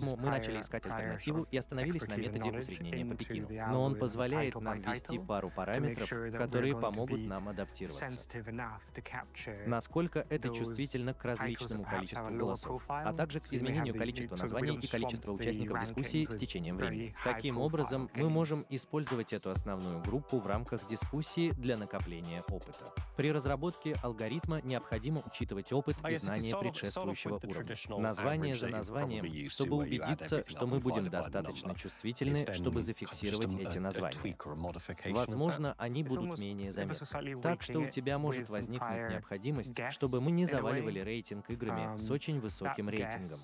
Поэтому мы начали искать альтернативу и остановились на методе усреднения по Пекину. Но он позволяет нам ввести пару параметров, которые помогут нам адаптироваться. Насколько это чувствительно к различному количеству голосов, а также к изменению количества названий и количества участников дискуссии с течением времени. Таким образом, мы можем использовать эту основную группу в рамках дискуссии для накопления опыта. При разработке алгоритма необходимо учитывать опыт и знания предшествующего уровня. Название за названием, чтобы убедиться, что мы будем достаточно чувствительны, чтобы зафиксировать эти названия. Возможно, они будут менее заметны. Так что у тебя может возникнуть необходимость, чтобы мы не заваливали рейтинг играми с очень высоким рейтингом.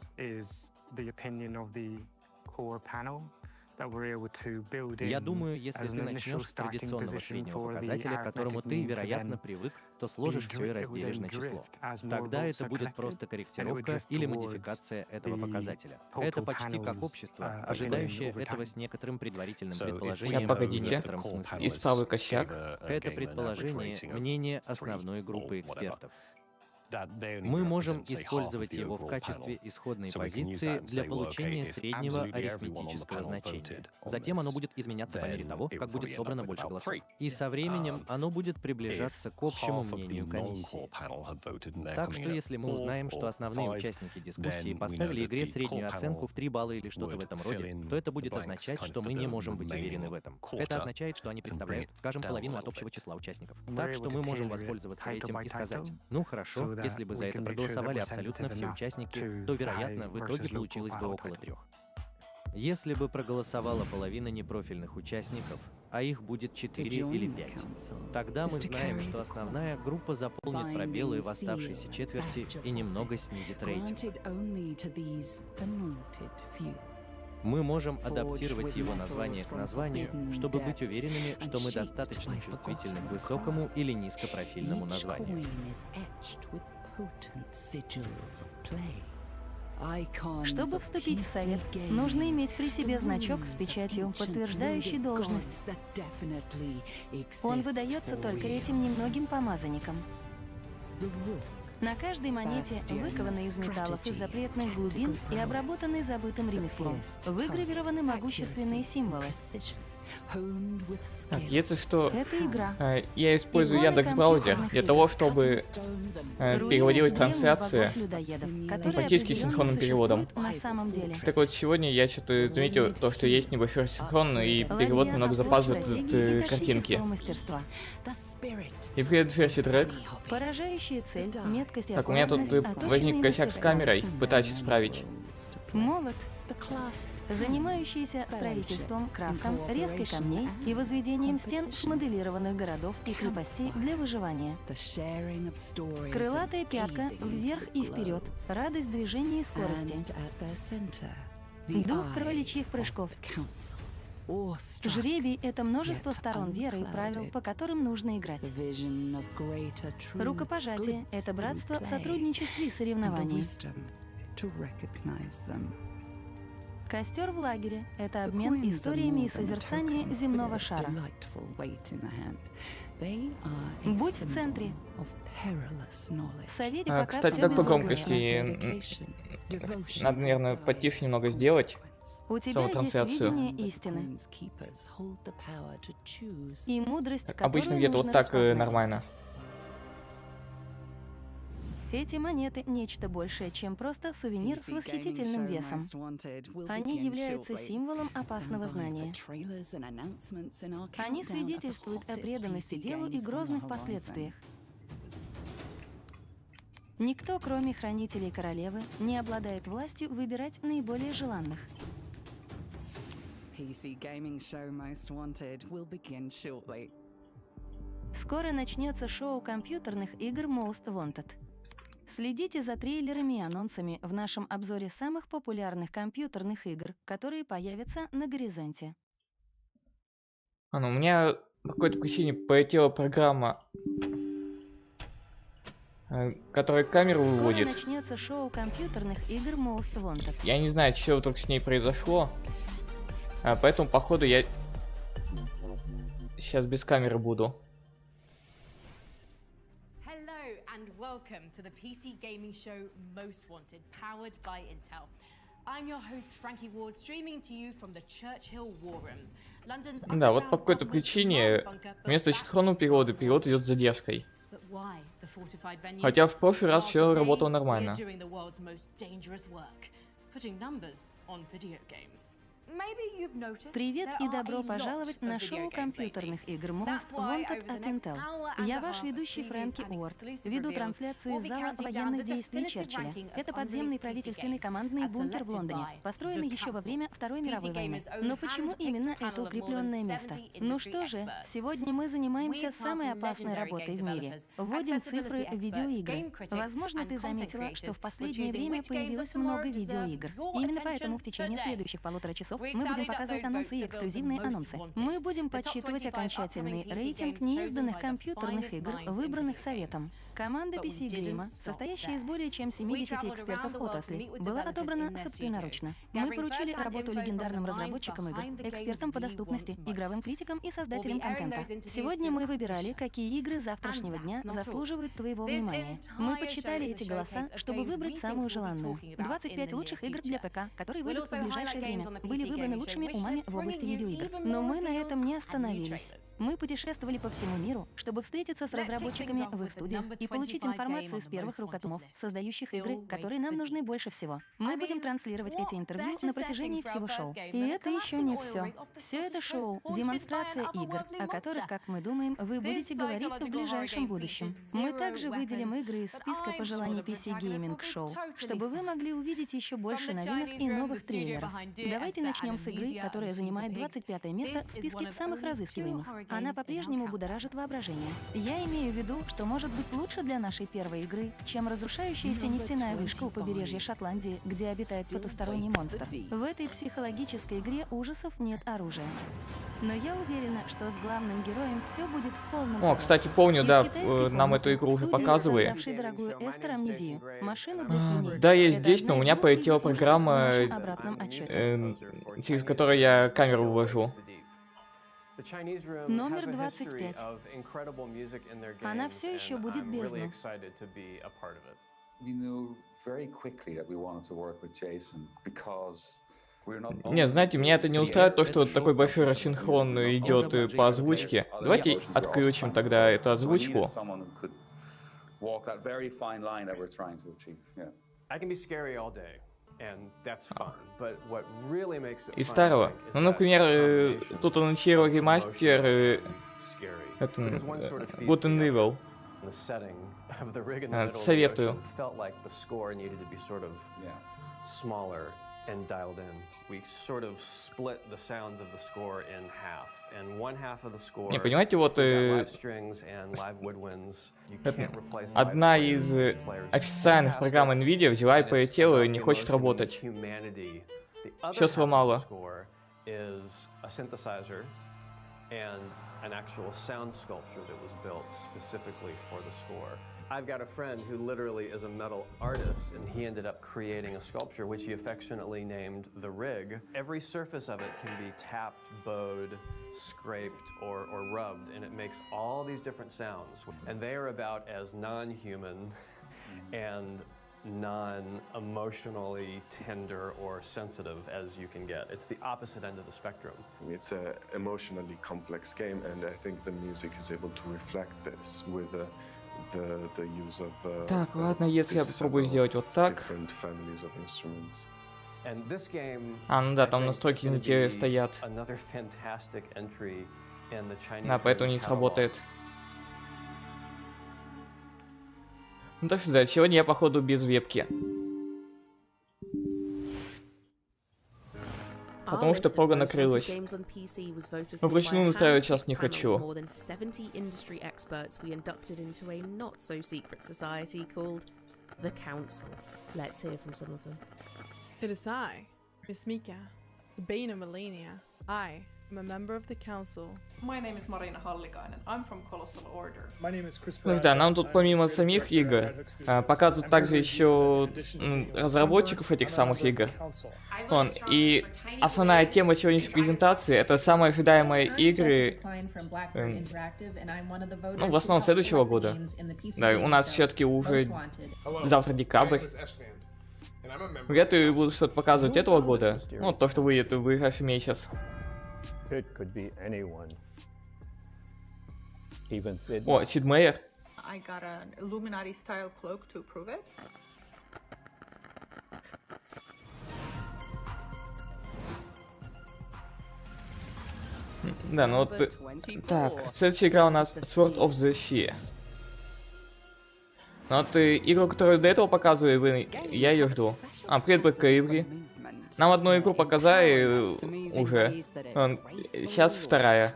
Я думаю, если ты начнешь с традиционного среднего показателя, к которому ты, вероятно, привык, то сложишь все и разделишь на число. Тогда это будет просто корректировка или модификация этого показателя. Это почти как общество, ожидающее этого с некоторым предварительным предположением в некотором смысле. Исправлю косяк. Это предположение — мнение основной группы экспертов. Мы можем использовать его в качестве исходной позиции для получения среднего арифметического значения. Затем оно будет изменяться по мере того, как будет собрано больше голосов. И со временем оно будет приближаться к общему мнению комиссии. Так что если мы узнаем, что основные участники дискуссии поставили игре среднюю оценку в 3 балла или что-то в этом роде, то это будет означать, что мы не можем быть уверены в этом. Это означает, что они представляют, скажем, половину от общего числа участников. Так что мы можем воспользоваться этим и сказать: ну хорошо, если бы за это проголосовали абсолютно все участники, то, вероятно, в итоге получилось бы около 3. Если бы проголосовала половина непрофильных участников, а их будет 4 или 5, тогда мы знаем, что основная группа заполнит пробелы в оставшейся четверти и немного снизит рейтинг. Мы можем адаптировать его название к названию, чтобы быть уверенными, что мы достаточно чувствительны к высокому или низкопрофильному названию. Чтобы вступить в совет, нужно иметь при себе значок с печатью, подтверждающий должность. Он выдается только этим немногим помазанникам. На каждой монете, выкованной из металлов из запретных глубин и обработанной забытым ремеслом, выгравированы могущественные символы. Так, если что, Это игра. я использую Иконы Яндекс.Браузер для того, чтобы переводилась Руины трансляция богов-людоедов, которые практически определенно синхронным переводом. существуют на самом деле. Так вот, сегодня я что-то заметил, то, что есть небольшой синхрон, и перевод немного запаздывает картинки. Мастерства. И в предверсии трек. Поражающая цель, меткость и Так, у меня тут аккуратность, возник оточенные косяк с мастерством. камерой, пытаюсь исправить. Молот, занимающийся строительством, крафтом, резкой камней и возведением стен смоделированных городов и крепостей для выживания. Крылатая пятка вверх и вперед, радость движения и скорости. Дух кроличьих прыжков. Жребий — это множество сторон веры и правил, по которым нужно играть. Рукопожатие — это братство в сотрудничестве и соревновании. Костер в лагере — это обмен историями и созерцание земного шара. Будь в центре. В совете пока Кстати, все как по безоблачно. громкости? Надо, наверное, потише немного сделать. У тебя саму есть трансляцию. видение истины и мудрость, которую Обычно где-то вот нужно так распознать. нормально. Эти монеты — нечто большее, чем просто сувенир с восхитительным весом. Они являются символом опасного знания. Они свидетельствуют о преданности делу и грозных последствиях. Никто, кроме хранителей королевы, не обладает властью выбирать наиболее желанных. Скоро начнется шоу компьютерных игр Most Wanted. Следите за трейлерами и анонсами в нашем обзоре самых популярных компьютерных игр, которые появятся на горизонте. У меня по какой-то причине полетела программа, которая камеру Скоро выводит. начнется шоу компьютерных игр Most Wanted. Я не знаю, что вдруг с ней произошло. Поэтому, походу, я сейчас без камеры буду. Welcome to the PC gaming show Most Wanted, powered by Intel. Да, вот по какой-то причине вместо синхронного перевода перевод идет с задержкой. Хотя в прошлый раз все работало нормально. Привет и добро пожаловать на шоу компьютерных игр Most Wanted от Intel. Я ваш ведущий Фрэнки Уорд. Веду трансляцию из зала военных действий Черчилля. Это подземный правительственный командный бункер в Лондоне, построенный еще во время Второй мировой войны. Но почему именно это укрепленное место? Ну что же, сегодня мы занимаемся самой опасной работой в мире. Вводим цифры в видеоигры. Возможно, ты заметила, что в последнее время появилось много видеоигр. Именно поэтому в течение следующих 1,5 часов мы будем показывать анонсы и эксклюзивные анонсы. Мы будем подсчитывать окончательный рейтинг неизданных компьютерных игр, выбранных советом. Команда PC Game, состоящая из более чем 70 экспертов отрасли, была отобрана собственноручно. Мы поручили работу легендарным разработчикам игр, экспертам по доступности, игровым критикам и создателям контента. Сегодня мы выбирали, какие игры завтрашнего дня заслуживают твоего внимания. Мы подсчитали эти голоса, чтобы выбрать самую желанную. 25 лучших игр для ПК, которые выйдут в ближайшее время, были выбраны лучшими умами в области видеоигр. Но мы на этом не остановились. Мы путешествовали по всему миру, чтобы встретиться с разработчиками в их студиях и получить информацию с первых рук от умов, создающих игры, которые нам нужны больше всего. Мы будем транслировать эти интервью на протяжении всего шоу. И это еще не все. Все это шоу — демонстрация игр, о которых, как мы думаем, вы будете говорить в ближайшем будущем. Мы также выделим игры из списка пожеланий PC Gaming Show, чтобы вы могли увидеть еще больше новинок и новых трейлеров. Давайте начнем с игры, которая занимает 25 место в списке самых разыскиваемых. Она по-прежнему будоражит воображение. Я имею в виду, что может быть лучше для нашей первой игры, чем разрушающаяся нефтяная вышка у побережья Шотландии, где обитает потусторонний монстр. В этой психологической игре ужасов нет оружия. Но я уверена, что с главным героем все будет в полном порядке. Кстати, помню, да, нам эту игру уже показывали. Дорогую Эстер Амнезию, машину для свиней. Да, я здесь, но у меня полетела программа, через которую я камеру вывожу. Номер 25. Она все еще будет бездна. Не, знаете, меня это не устраивает, то, что вот такой большой рассинхрон идет по озвучке. Давайте отключим тогда эту озвучку. Из старого. Ну, например, тут анонсировали ремастер Good and Evil. Советую. And dialed in. We sort of split the sounds of the score in half. And one half of the score, не, понимаете, вот одна из официальных программ NVIDIA взяла и полетела и не хочет работать. Все сломала. An actual sound sculpture that was built specifically for the score. I've got a friend who literally is a metal artist, and he ended up creating a sculpture which he affectionately named the Rig. Every surface of it can be tapped, bowed, scraped, or rubbed, and it makes all these different sounds. And they are about as non-human and non-emotionally tender or sensitive as you can get. It's the opposite end of the spectrum. It's an emotionally complex game, and I think the music is able to reflect this with the use of так, ладно, если я попробую сделать вот так. А, ну да, там настройки не те стоят. Да, поэтому не сработает. Ну так что да, сегодня я походу без вебки. Потому что прога накрылась. Но вручную настраивать сейчас не хочу. I'm a member of the council. My name is Marina Hallikainen. I'm from Colossal Order. My name is Chris. Ну да, нам тут помимо самих игр показывают также еще разработчиков этих самых игр. И основная тема сегодняшней презентации — это самые ожидаемые игры, ну, в основном следующего года. Да, у нас все-таки уже завтра декабрь. Вряд ли будут что-то показывать этого года. Ну, то, что выйдет в ближайший месяц. О, Сид Мейер. Да, ну вот... Так, следующая игра у нас Sword of the Sea. Ну вот игру, которую до этого показывали, я ее жду. А, привет, Black Cable. Нам одну игру показали уже. Сейчас вторая.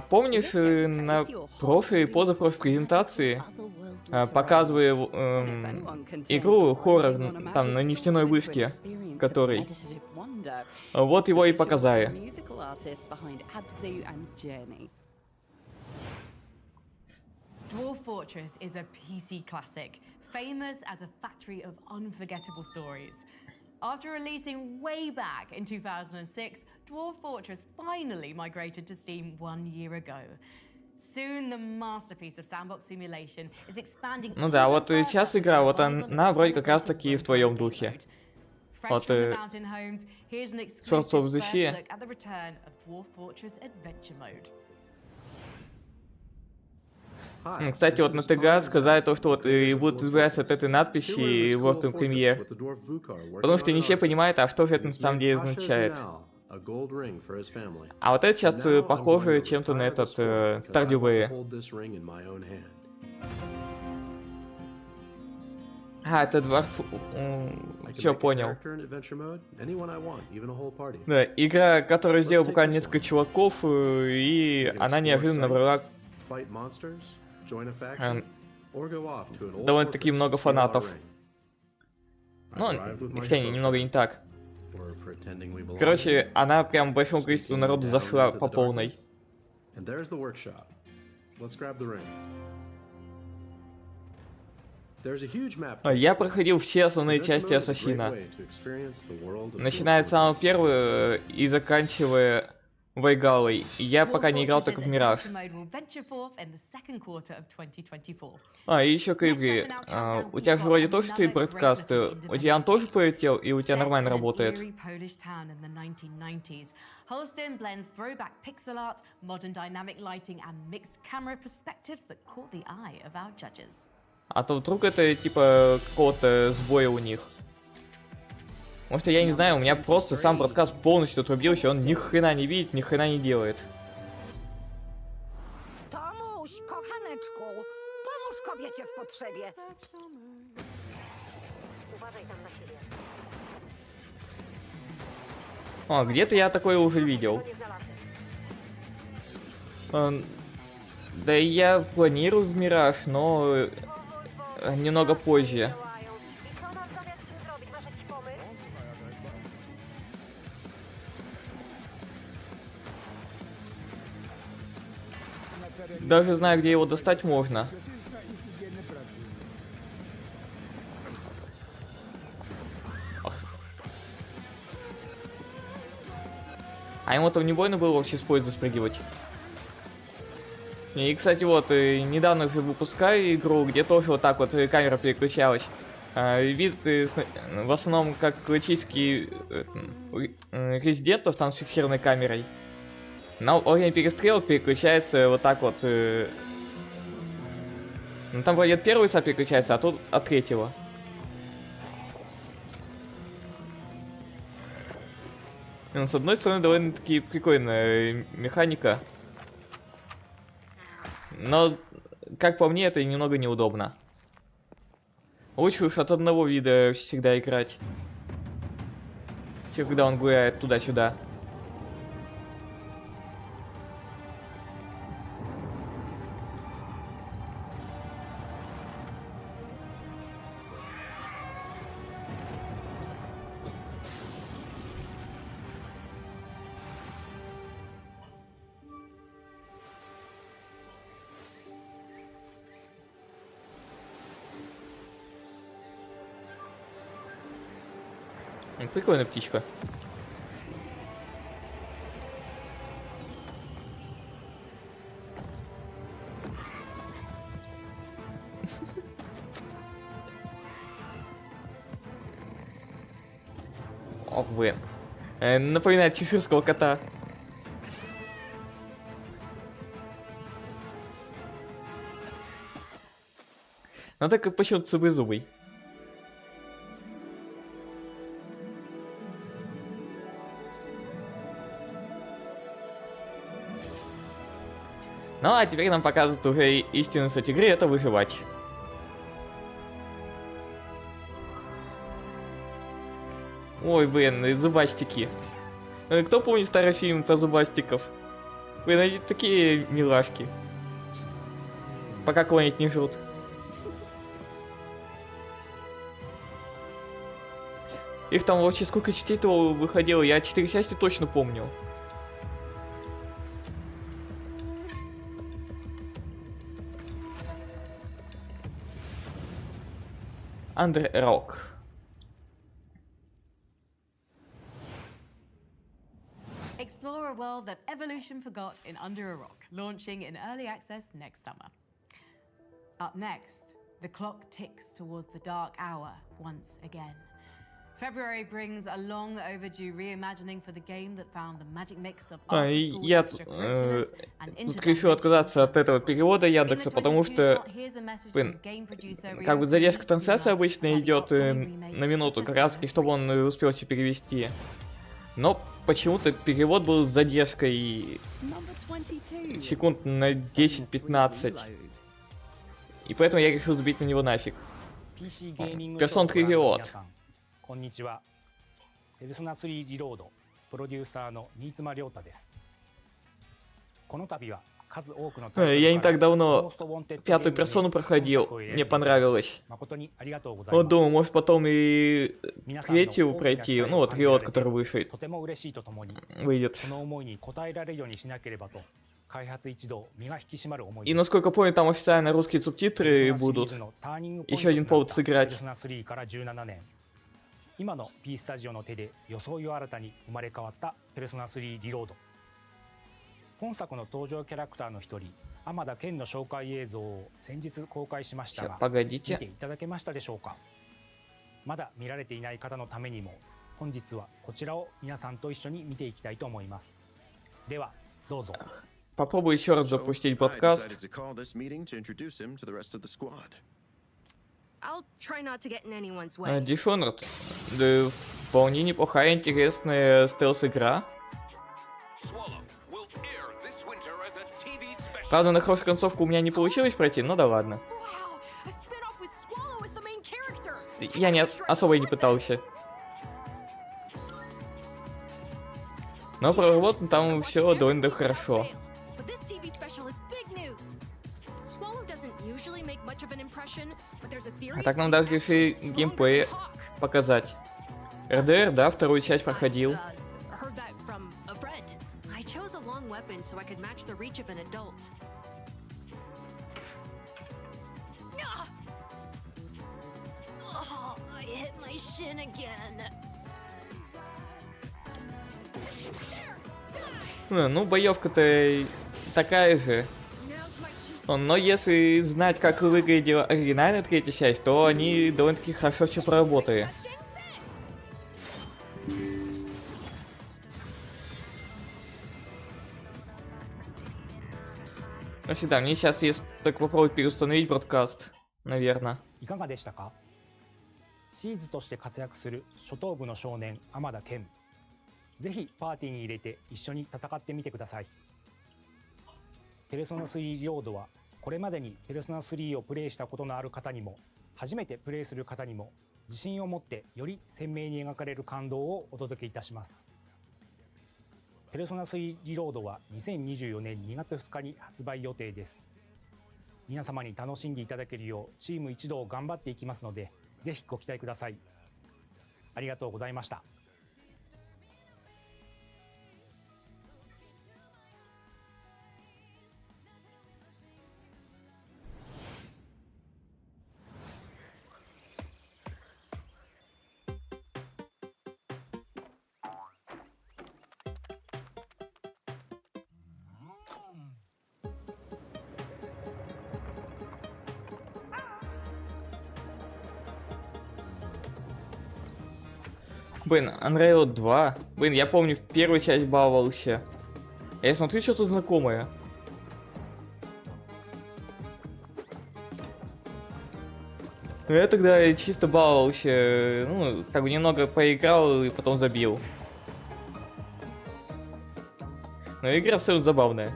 Помнишь, на прошлой и позапрошлой презентации показывали игру хоррор там на нефтяной вышке, который. Вот его и показали. Dwarf Fortress is a PC classic, famous as a factory of unforgettable stories. After releasing way back in 2006, Dwarf Fortress finally migrated to Steam 1 year ago. Soon the masterpiece of sandbox simulation is expanding. Ну да, вот сейчас игра, вот она вроде как раз таки в твоем духе. Вот Swords of the Sea. Кстати, вот на ТГ сказали то, что вот и будут избавляться от этой надписи World of Premiere. Потому что не все понимают, а что же это на самом деле означает. А вот это сейчас похоже чем-то на этот студий. А, это дворф... Все, понял. Да, игра, которую сделал буквально несколько чуваков, и она неожиданно набрала довольно-таки много фанатов. Ну, если немного не так. Короче, она прям большому количеству народу зашла по полной. Я проходил все основные части Ассасина. Начиная с самого первого и заканчивая Вайгалой. Я пока не играл только в Мираж. А, и еще Кэйбри. У тебя же вроде тоже стоит бродкаст. У тебя он тоже полетел, и у тебя нормально работает? А то вдруг это типа какого-то сбоя у них. Потому что я не знаю, у меня просто сам бродкаст полностью отрубился, он ни хрена не видит, ни хрена не делает. О, где-то я такое уже видел. Да и я планирую в Мираж, но немного позже. Даже знаю, где его достать можно. А ему там не больно было вообще с поезда спрыгивать. И, кстати, вот, недавно же выпускаю игру, где тоже вот так вот камера переключалась. Вид в основном как классический резидентов там с фиксированной камерой. Но во время перестрелок переключается вот так вот. Ну там вроде от первого лица переключается, а тут от третьего. Ну, с одной стороны, довольно-таки прикольная механика. Но, как по мне, это немного неудобно. Лучше уж от одного вида всегда играть. Когда он гуляет туда-сюда. Прикольная птичка. Ох, блин. Напоминает чеширского кота. Ну так почему-то саблезубый. Ну а теперь нам показывают уже истинную суть игры, это выживать. Ой, блин, зубастики. Кто помнит старый фильм про зубастиков? Блин, они такие милашки. Пока кого-нибудь не жрут. Их там вообще сколько частей-то выходило, я 4 части точно помню. Under a Rock. Explore a world that evolution forgot in Under a Rock, launching in early access next summer. Up next, the clock ticks towards the dark hour once again. February brings a long overdue reimagining for the game that found the magic mix of Я тут решил отказаться от этого перевода Яндекса, потому что, блин, как бы задержка трансляции обычно идет на минуту, как раз, и чтобы он успел все перевести. Но почему-то перевод был с задержкой секунд на 10-15. И поэтому я решил сбить на него нафиг. Персон Триллиот. こんにちは。ペルソナ3リロードプロデューサーの新妻亮太です。この度は数多くの Я не так давно пятую персону проходил, мне понравилось. Вот думаю, может потом и третью пройти, ну вот Риот, который выйдет. И насколько помню, там официально русские субтитры будут. Еще один повод сыграть. 今の P スタジオの手で装いを新たに生まれ変わったペルソナ3リロード。本作の登場キャラクターの一人、天田健の紹介映像を先日公開しましたが、見ていただけましたでしょうか。まだ見られていない方のためにも、本日はこちらを皆さんと一緒に見ていきたいと思います。では、どうぞ。Попробую еще раз запустить подкаст. Dishonored. Да, вполне неплохая, интересная стелс-игра. Правда, на хорошую концовку у меня не получилось пройти, но да ладно. Я не особо и не пытался. Но проработано там все довольно хорошо. А так нам даже решили геймплей показать. РДР, да, вторую часть проходил. Ну, боевка-то такая же. Но если знать, как выглядела оригинальная третья часть, то они довольно-таки хорошо все проработали. Ну сюда, мне сейчас есть так попробовать переустановить бродкаст, наверное. いかがでしたか？シーズとして活躍する初等部の少年天田健。ぜひパーティーに入れて一緒に戦ってみてください。ペルソナ3リロードはこれまでにペルソナ3をプレイしたことのある方にも初めてプレイする方にも自信を持ってより鮮明に描かれる感動をお届けいたします。ペルソナ3リロードは2024年2月2日に発売予定です。皆様に楽しんでいただけるようチーム一同頑張っていきますので、ぜひご期待ください。ありがとうございました。Блин, Unreal 2. Блин, я помню, в первую часть баловался. Я смотрю, что-то знакомое. Ну, я тогда чисто баловался. Ну, как бы немного поиграл и потом забил. Но игра абсолютно забавная.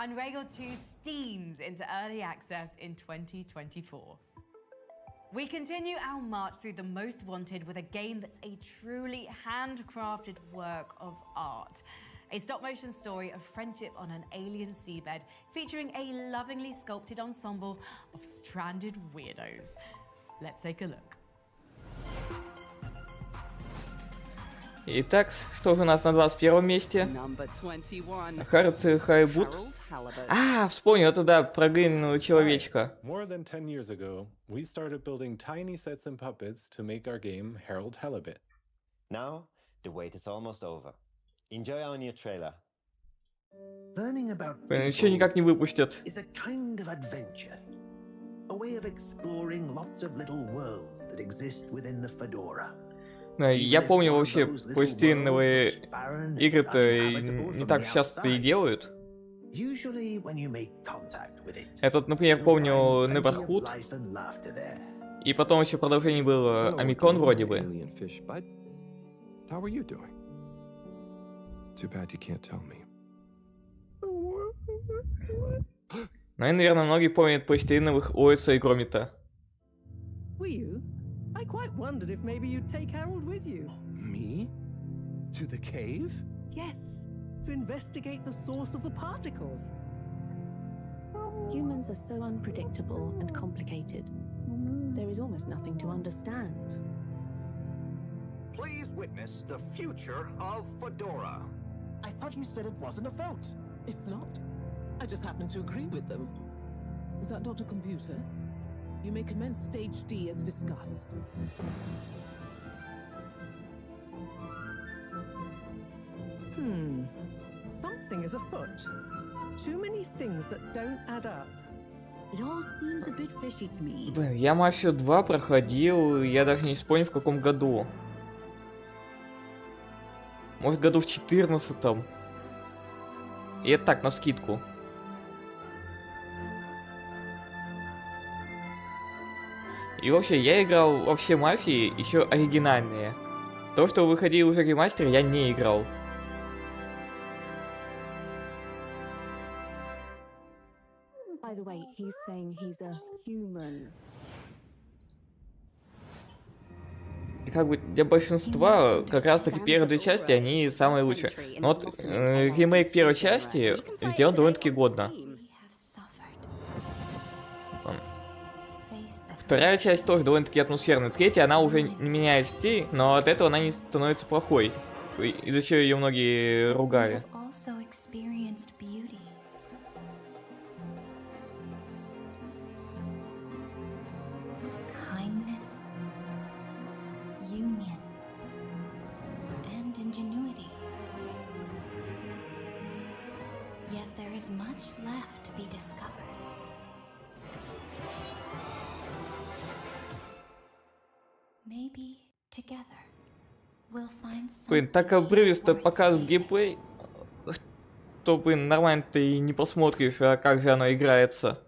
Unreal 2 steams into early access in 2024. We continue our march through the most wanted with a game that's a truly handcrafted work of art. A stop-motion story of friendship on an alien seabed featuring a lovingly sculpted ensemble of stranded weirdos. Let's take a look. Итак, что же у нас на 21 месте? Хард-Хайбут. А, вспомнил, это да, про глиняного человечка. More than 10 years ago, we started building tiny sets and puppets to make our game Harold Halibut. Now, the wait is almost over. Enjoy our new trailer. Блин, еще никак не выпустят. Is a kind of adventure. A way of exploring lots of little worlds that exist within the Fedora. Я помню, вообще пластилиновые игры-то не так часто и делают. Этот, например, помню Neverhood. И потом еще продолжение было Омикрон вроде бы. Ну и, наверное, многие помнят пластилиновых Оэса и Громита. I quite wondered if maybe you'd take Harold with you. Me? To the cave? Yes, to investigate the source of the particles. Humans are so unpredictable and complicated. There is almost nothing to understand. Please witness the future of Fedora. I thought you said it wasn't a vote. It's not. I just happen to agree with them. Is that Dr. Computer? You may commence stage D as discussed. Something is afoot. Too many things that don't add up. It all seems a bit fishy to me. Блин, я Мафию 2 проходил, я даже не вспомню в каком году. Может, году в 14-м. И это так, навскидку. И вообще, я играл во все Мафии, еще оригинальные. То, что выходил уже ремастер, я не играл. By the way, he's saying he's a human. И как бы для большинства, как раз таки первые две части, они самые лучшие. Но вот ремейк первой части сделан довольно-таки годно. Вторая часть тоже довольно-таки атмосферная. Третья, она уже не меняет стиль, но от этого она не становится плохой. Из-за чего ее многие ругали. Блин, так обрывисто показывают геймплей, что, блин, нормально ты и не посмотришь, а как же оно играется.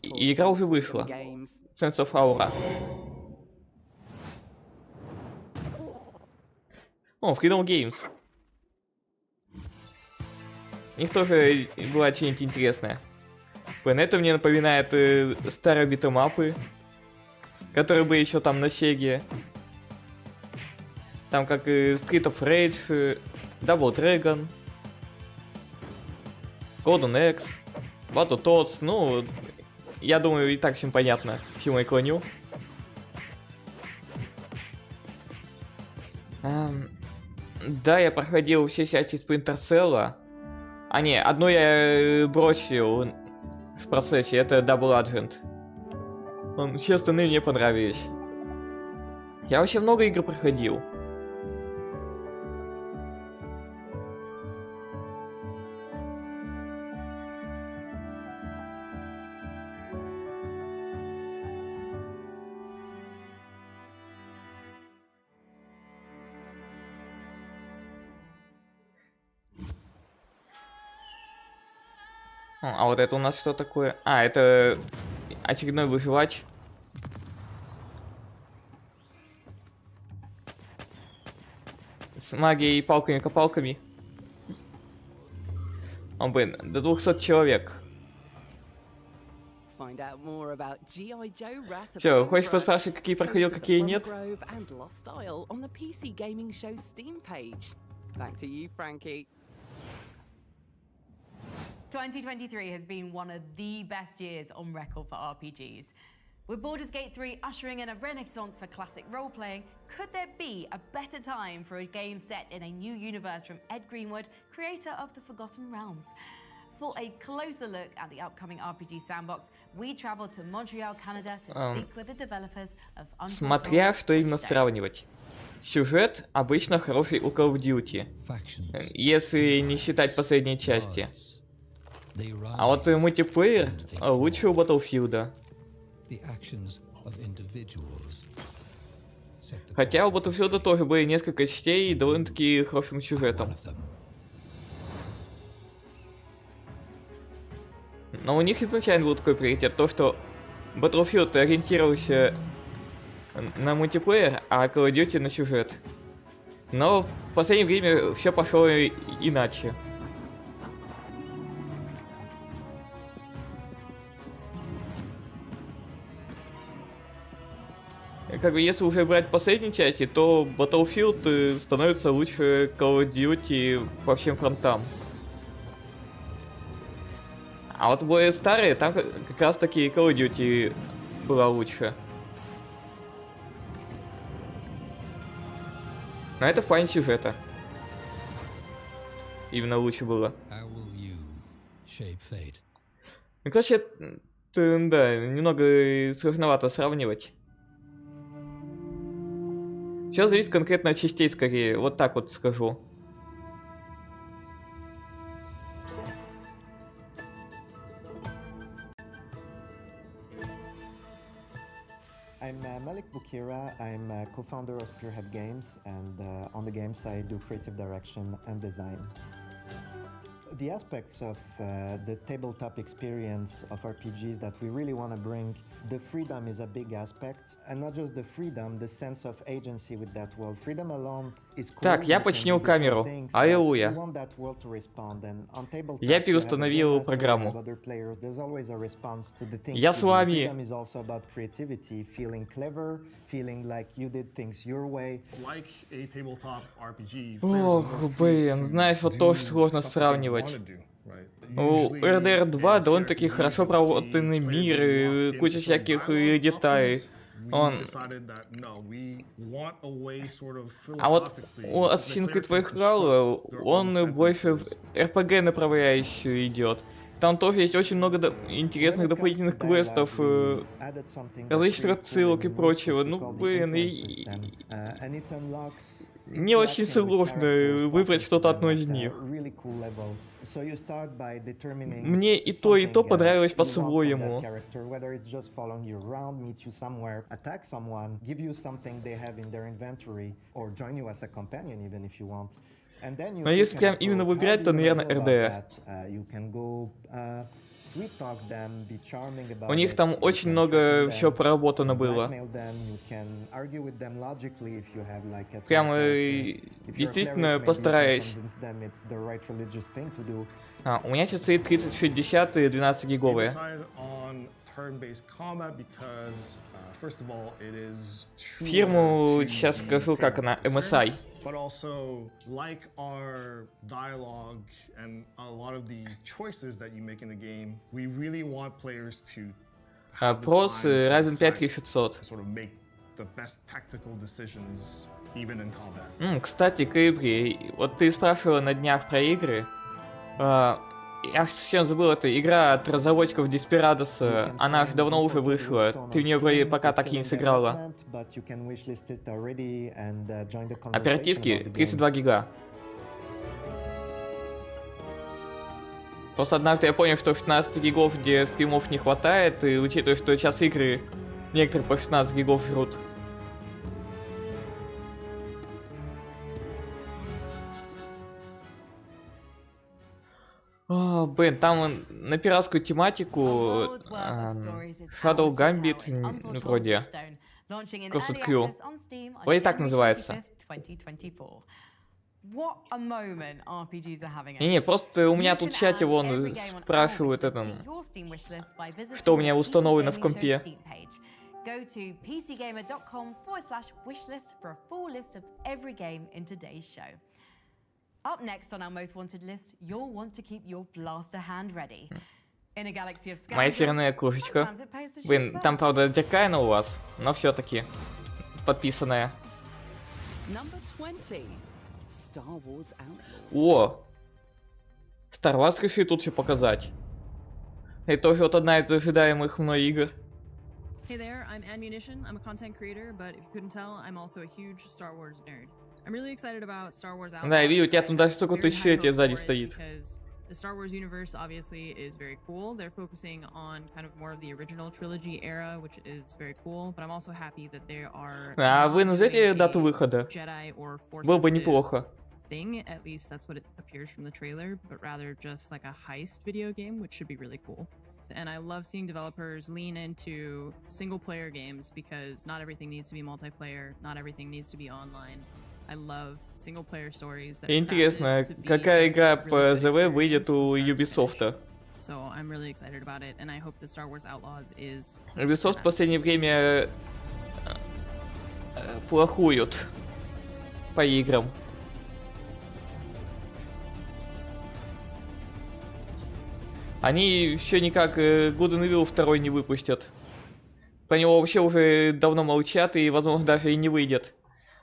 И игра уже вышла. Sense of Aura. О, Freedom Games. У них тоже было что-нибудь интересное. Блин, это мне напоминает старые битэмапы, которые были еще там на Сеге. Там как и Street of Rage, Double Dragon, Golden Axe, Battletoads. Ну, я думаю, и так всем понятно, к чему я клоню. Да, я проходил все части Splinter Cell. А не, одну я бросил в в процессе, это Double Agent. Все остальные мне понравились. Я вообще много игр проходил. А вот это у нас что такое? А, это очередной выживач. С магией и палками-копалками. О, блин, до 200 человек. Все, хочешь поспрашивать, какие проходил, какие нет? 2023 has been one of the best years on record for RPGs. With Baldur's Gate 3 ushering in a renaissance for classic role-playing, could there be a better time for a game set in a new universe from Ed Greenwood, creator of The Forgotten Realms? For a closer look at the upcoming RPG sandbox, we traveled to Montreal, Canada to speak with the developers of Смотря что именно сравнивать. Сюжет обычно хороший у Call of Duty, если не считать последней части. А вот мультиплеер лучше у Battlefield. Хотя у Battlefield тоже были несколько частей и довольно-таки хорошим сюжетом. Но у них изначально был такой приоритет, то что Battlefield ориентировался на мультиплеер, а Call of Duty на сюжет. Но в последнее время все пошло иначе. Как бы если уже брать последние части, то Battlefield становится лучше Call of Duty по всем фронтам. А вот более старые, там как раз таки Call of Duty была лучше. Но это в плане сюжета. Именно лучше было. Ну, короче, да, немного сложновато сравнивать. Все зависит конкретно от частей скорее, вот так вот скажу. I'm Malik Bukira. I'm a co-founder of Spearhead Games, and on the games I do creative direction and design. The aspects of the tabletop experience of RPGs that we really want to bring, the freedom is a big aspect, and not just the freedom, the sense of agency with that world. Freedom alone is cool. Так, я починил камеру. Аллилуйя. Я переустановил программу. Я с вами. Ох, блин, знаешь, вот тоже сложно сравнивать. У RDR 2 довольно-таки хорошо проработанный мир, и куча всяких деталей. А вот у Assassin's Creed Valhalla он больше в RPG направляющую идет. Там тоже есть очень много интересных дополнительных квестов, различных отсылок и прочего. Ну, блин, мне очень сложно выбрать что-то одно из них. Мне и то понравилось по-своему. Но если прям именно выбирать, то, наверное, RDR. У них там очень много всего проработано было. Прямо действительно постараюсь. У меня сейчас стоит 3060 и 12 гиговые. Фирму сейчас скажу, как она, MSI. Прос Ryzen 5 3600. Кстати, к игре. Вот ты спрашивала на днях про игры. Я совсем забыл, это игра от разработчиков Desperados. Она давно уже вышла. Ты в нее вроде пока так и не сыграла. Оперативки 32 гига. Просто однажды я понял, что 16 гигов, где стримов не хватает, и учитывая, что сейчас игры некоторые по 16 гигов жрут. Блин, там на пиратскую тематику Shadow Gambit вроде. Crossed Crew. Вроде так называется. Не, просто у меня тут в чате вон спрашивают что у меня установлено в компе. Go to pcgamer.com/wishlist for a full list of every game in today's show. Up next on our most wanted list, you'll want to keep your blaster hand ready. In a galaxy of Моя эфирная кружечка. Блин, там правда дякайна у вас, но все-таки подписанная. О! Star Wars решили тут все показать. Это тоже вот одна из ожидаемых мной игр. Hey there, I'm Ammunition. I'm a content creator, but if you couldn't tell, I'm also a huge Star Wars nerd. I'm really excited about Star Wars Outlaws. Да, я видел, у тебя там даже столько тысячелетия сзади стоит. The Star Wars universe obviously is very cool. They're focusing on kind of more of the original trilogy era, which is very cool. But I'm also happy that they are. А вы назовете дату выхода? Было бы неплохо. Thing, at least that's what it appears from the trailer, but rather just like a heist video game, which should be really cool. And I love seeing developers lean into single-player games because not everything needs to be multiplayer, not everything needs to be online. I love single-player stories that. Интересно, какая игра по ЗВ выйдет у Ubisoft? So I'm really excited about it, and I hope that Star Wars Outlaws is. Ubisoft в последнее время плохуют по играм. Они еще никак Good and Evil 2 не выпустят. Про него вообще уже давно молчат и, возможно, даже и не выйдет.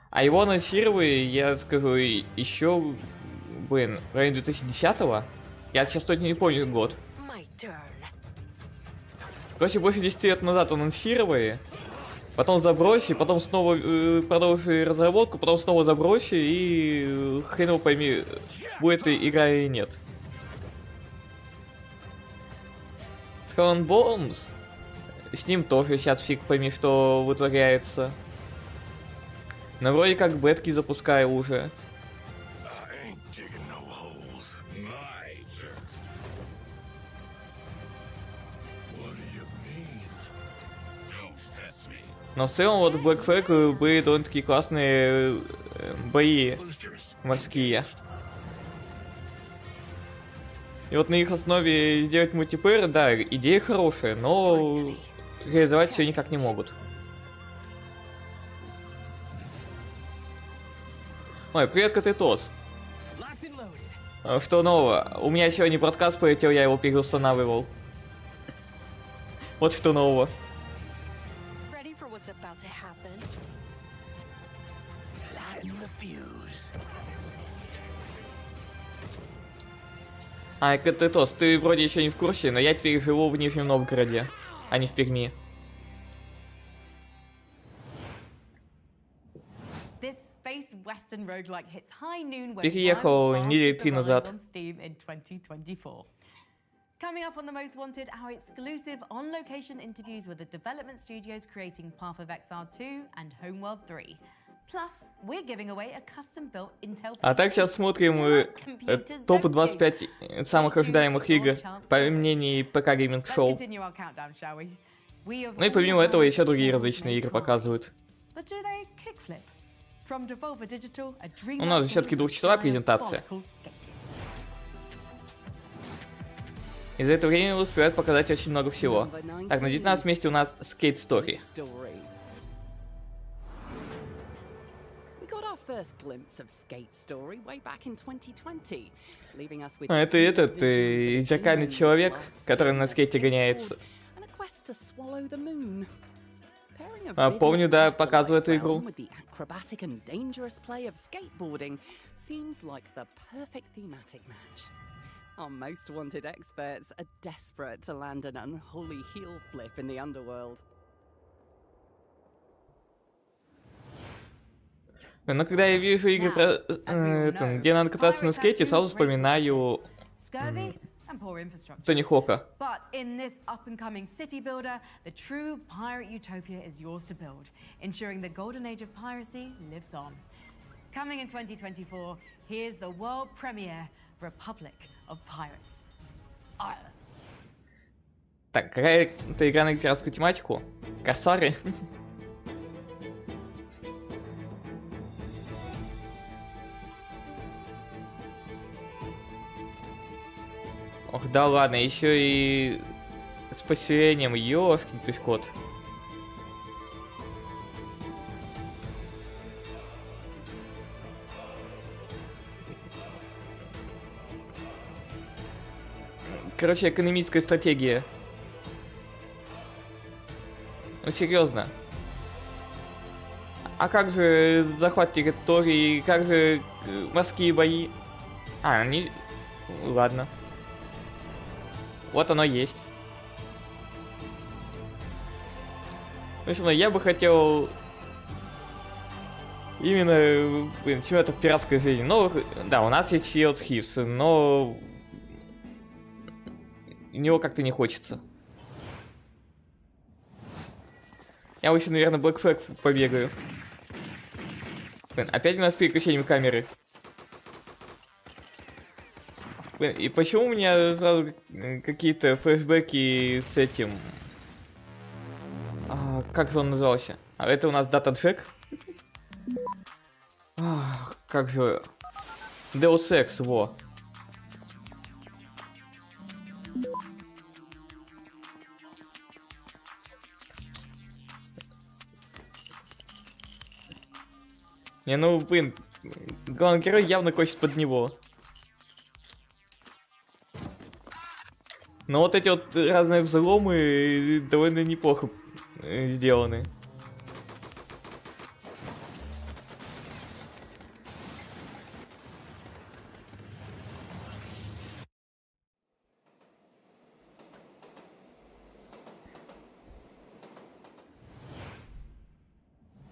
А его анонсировали, я скажу, еще, блин, в районе 2010-го? Я сейчас точно не помню год. Короче, больше 10 лет назад анонсировали, потом забросили, потом снова продолжили разработку, потом снова забросили и хрен его пойми, будет игра или нет. Skull and Bones. С ним тоже сейчас фиг пойми, что вытворяется. Но вроде как бетки запускаю уже. Но в целом вот в Black Flag были довольно-таки классные бои морские. И вот на их основе сделать мультиплеер, да, идея хорошая, но реализовать все никак не могут. Ой, привет, Катетос. Что нового? У меня сегодня подкаст полетел, я его переустанавливал. Вот что нового. А, Катетос, ты вроде еще не в курсе, но я теперь живу в Нижнем Новгороде, а не в Перми. Переехал недели 3 назад. Coming up on the most wanted, our exclusive on-location interviews with the development studios creating Path of Exile 2 and Homeworld 3. Plus, we're giving away a custom-built Intel. А так сейчас смотрим топ 25 самых ожидаемых игр по мнению ПК Gaming Show. Ну и помимо этого еще другие различные игры показывают. У нас же все-таки двухчасовая презентация. И за это время успевают показать очень много всего. Так, на 19 месте у нас Skate Story. А это этот зеркальный человек, который на скейте гоняется. А, помню, да, показываю эту игру. Our most wanted experts are desperate to land an unholy heel flip in the underworld. Но когда я вижу игры, где надо кататься на скейте, сразу вспоминаю Тони Хока. But in this up-and-coming city builder, the true pirate utopia is yours to build, ensuring the golden age of piracy lives on. Coming in 2024, here's the world premiere, Republic of Pirates, Ireland. Так, какая-то игра на пиратскую тематику? Корсары? Ох, да ладно, еще и с поселением, ёшкин ты кот. Короче, экономическая стратегия. Ну серьезно. А как же захват территории, как же морские бои? А, они... Ладно. Вот оно есть. Ну что, я бы хотел именно симулятор пиратской жизни. Ну, да, у нас есть Sea of Thieves, но в него как-то не хочется. Я лучше, наверное, Black Flag побегаю. Блин, опять у нас переключение камеры. И почему у меня сразу какие-то флешбеки с этим... как же он назывался? А это у нас Data Jack? Как же... Deus Ex, во. Не, ну, блин, главный герой явно косит под него. Но вот эти вот разные взломы довольно неплохо сделаны.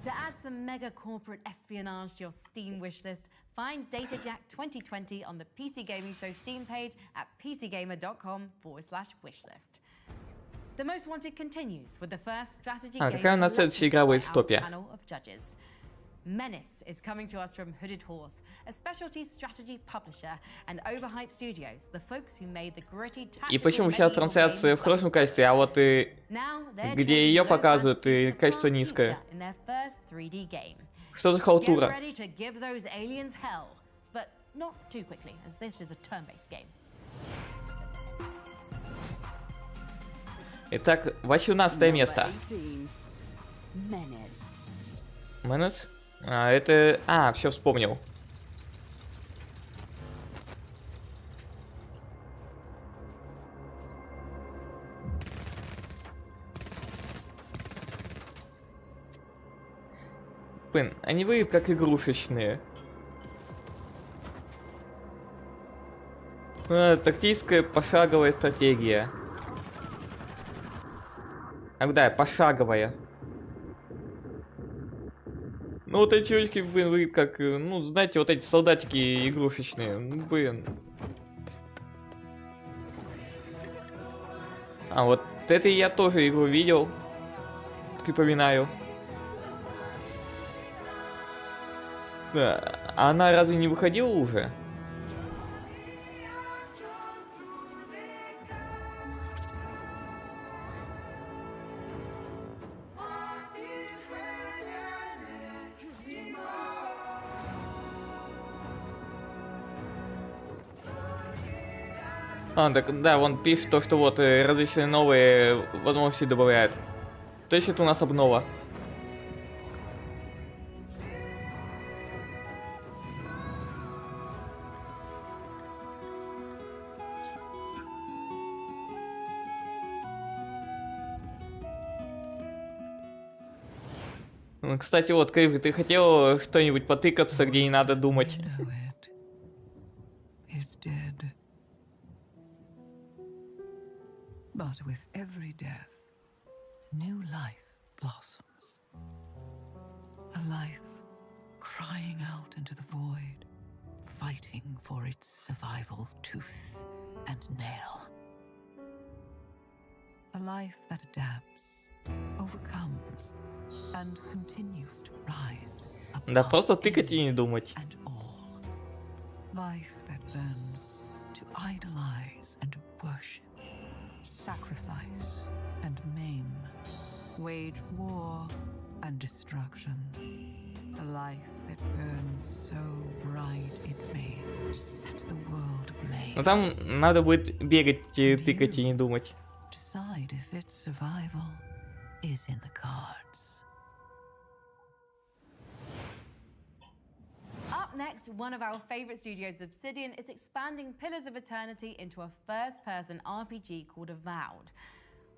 To add some mega corporate espionage to your Steam wishlist, find DataJack 2020 on the PC Gaming Show Steam page at pcgamer.com/wishlist. The most wanted continues with the first strategy game какая у нас следующая игра будет в топе? Menace is coming to us from Hooded Horse, a specialty strategy publisher, and Overhyped Studios, the folks who made the gritty tactical. И почему вся трансляция в хорошем качестве, а вот и где ее показывают, и качество низкое? Что за халтура? Итак, 18 место. Menace? А, это... А, все вспомнил. Блин, они выглядят как игрушечные. Тактическая пошаговая стратегия. Ах да, пошаговая. Ну вот эти чувачки, блин, выглядят как, ну, знаете, вот эти солдатики игрушечные, ну, блин. А вот это я тоже игру видел, припоминаю. Да, а она разве не выходила уже? А, так, да, вон пишет то, что вот различные новые возможности добавляют. То есть это у нас обнова. Кстати, вот, Кайф, ты хотел что-нибудь потыкаться, где не надо думать? But with every death, new life blossoms. A life crying out into the void, fighting for its survival tooth and nail. A life that adapts, overcomes, and continues to rise. Да просто тыкать и не думать. Life that learns to idolize and worship, sacrifice and maim, wage war and destruction. A life that burns so bright it may set the world ablaze. Но там надо будет бегать, тыкать и не думать. Decide if its survival is in the cards. Up next, one of our favorite studios, Obsidian, is expanding Pillars of Eternity into a first-person RPG called Avowed.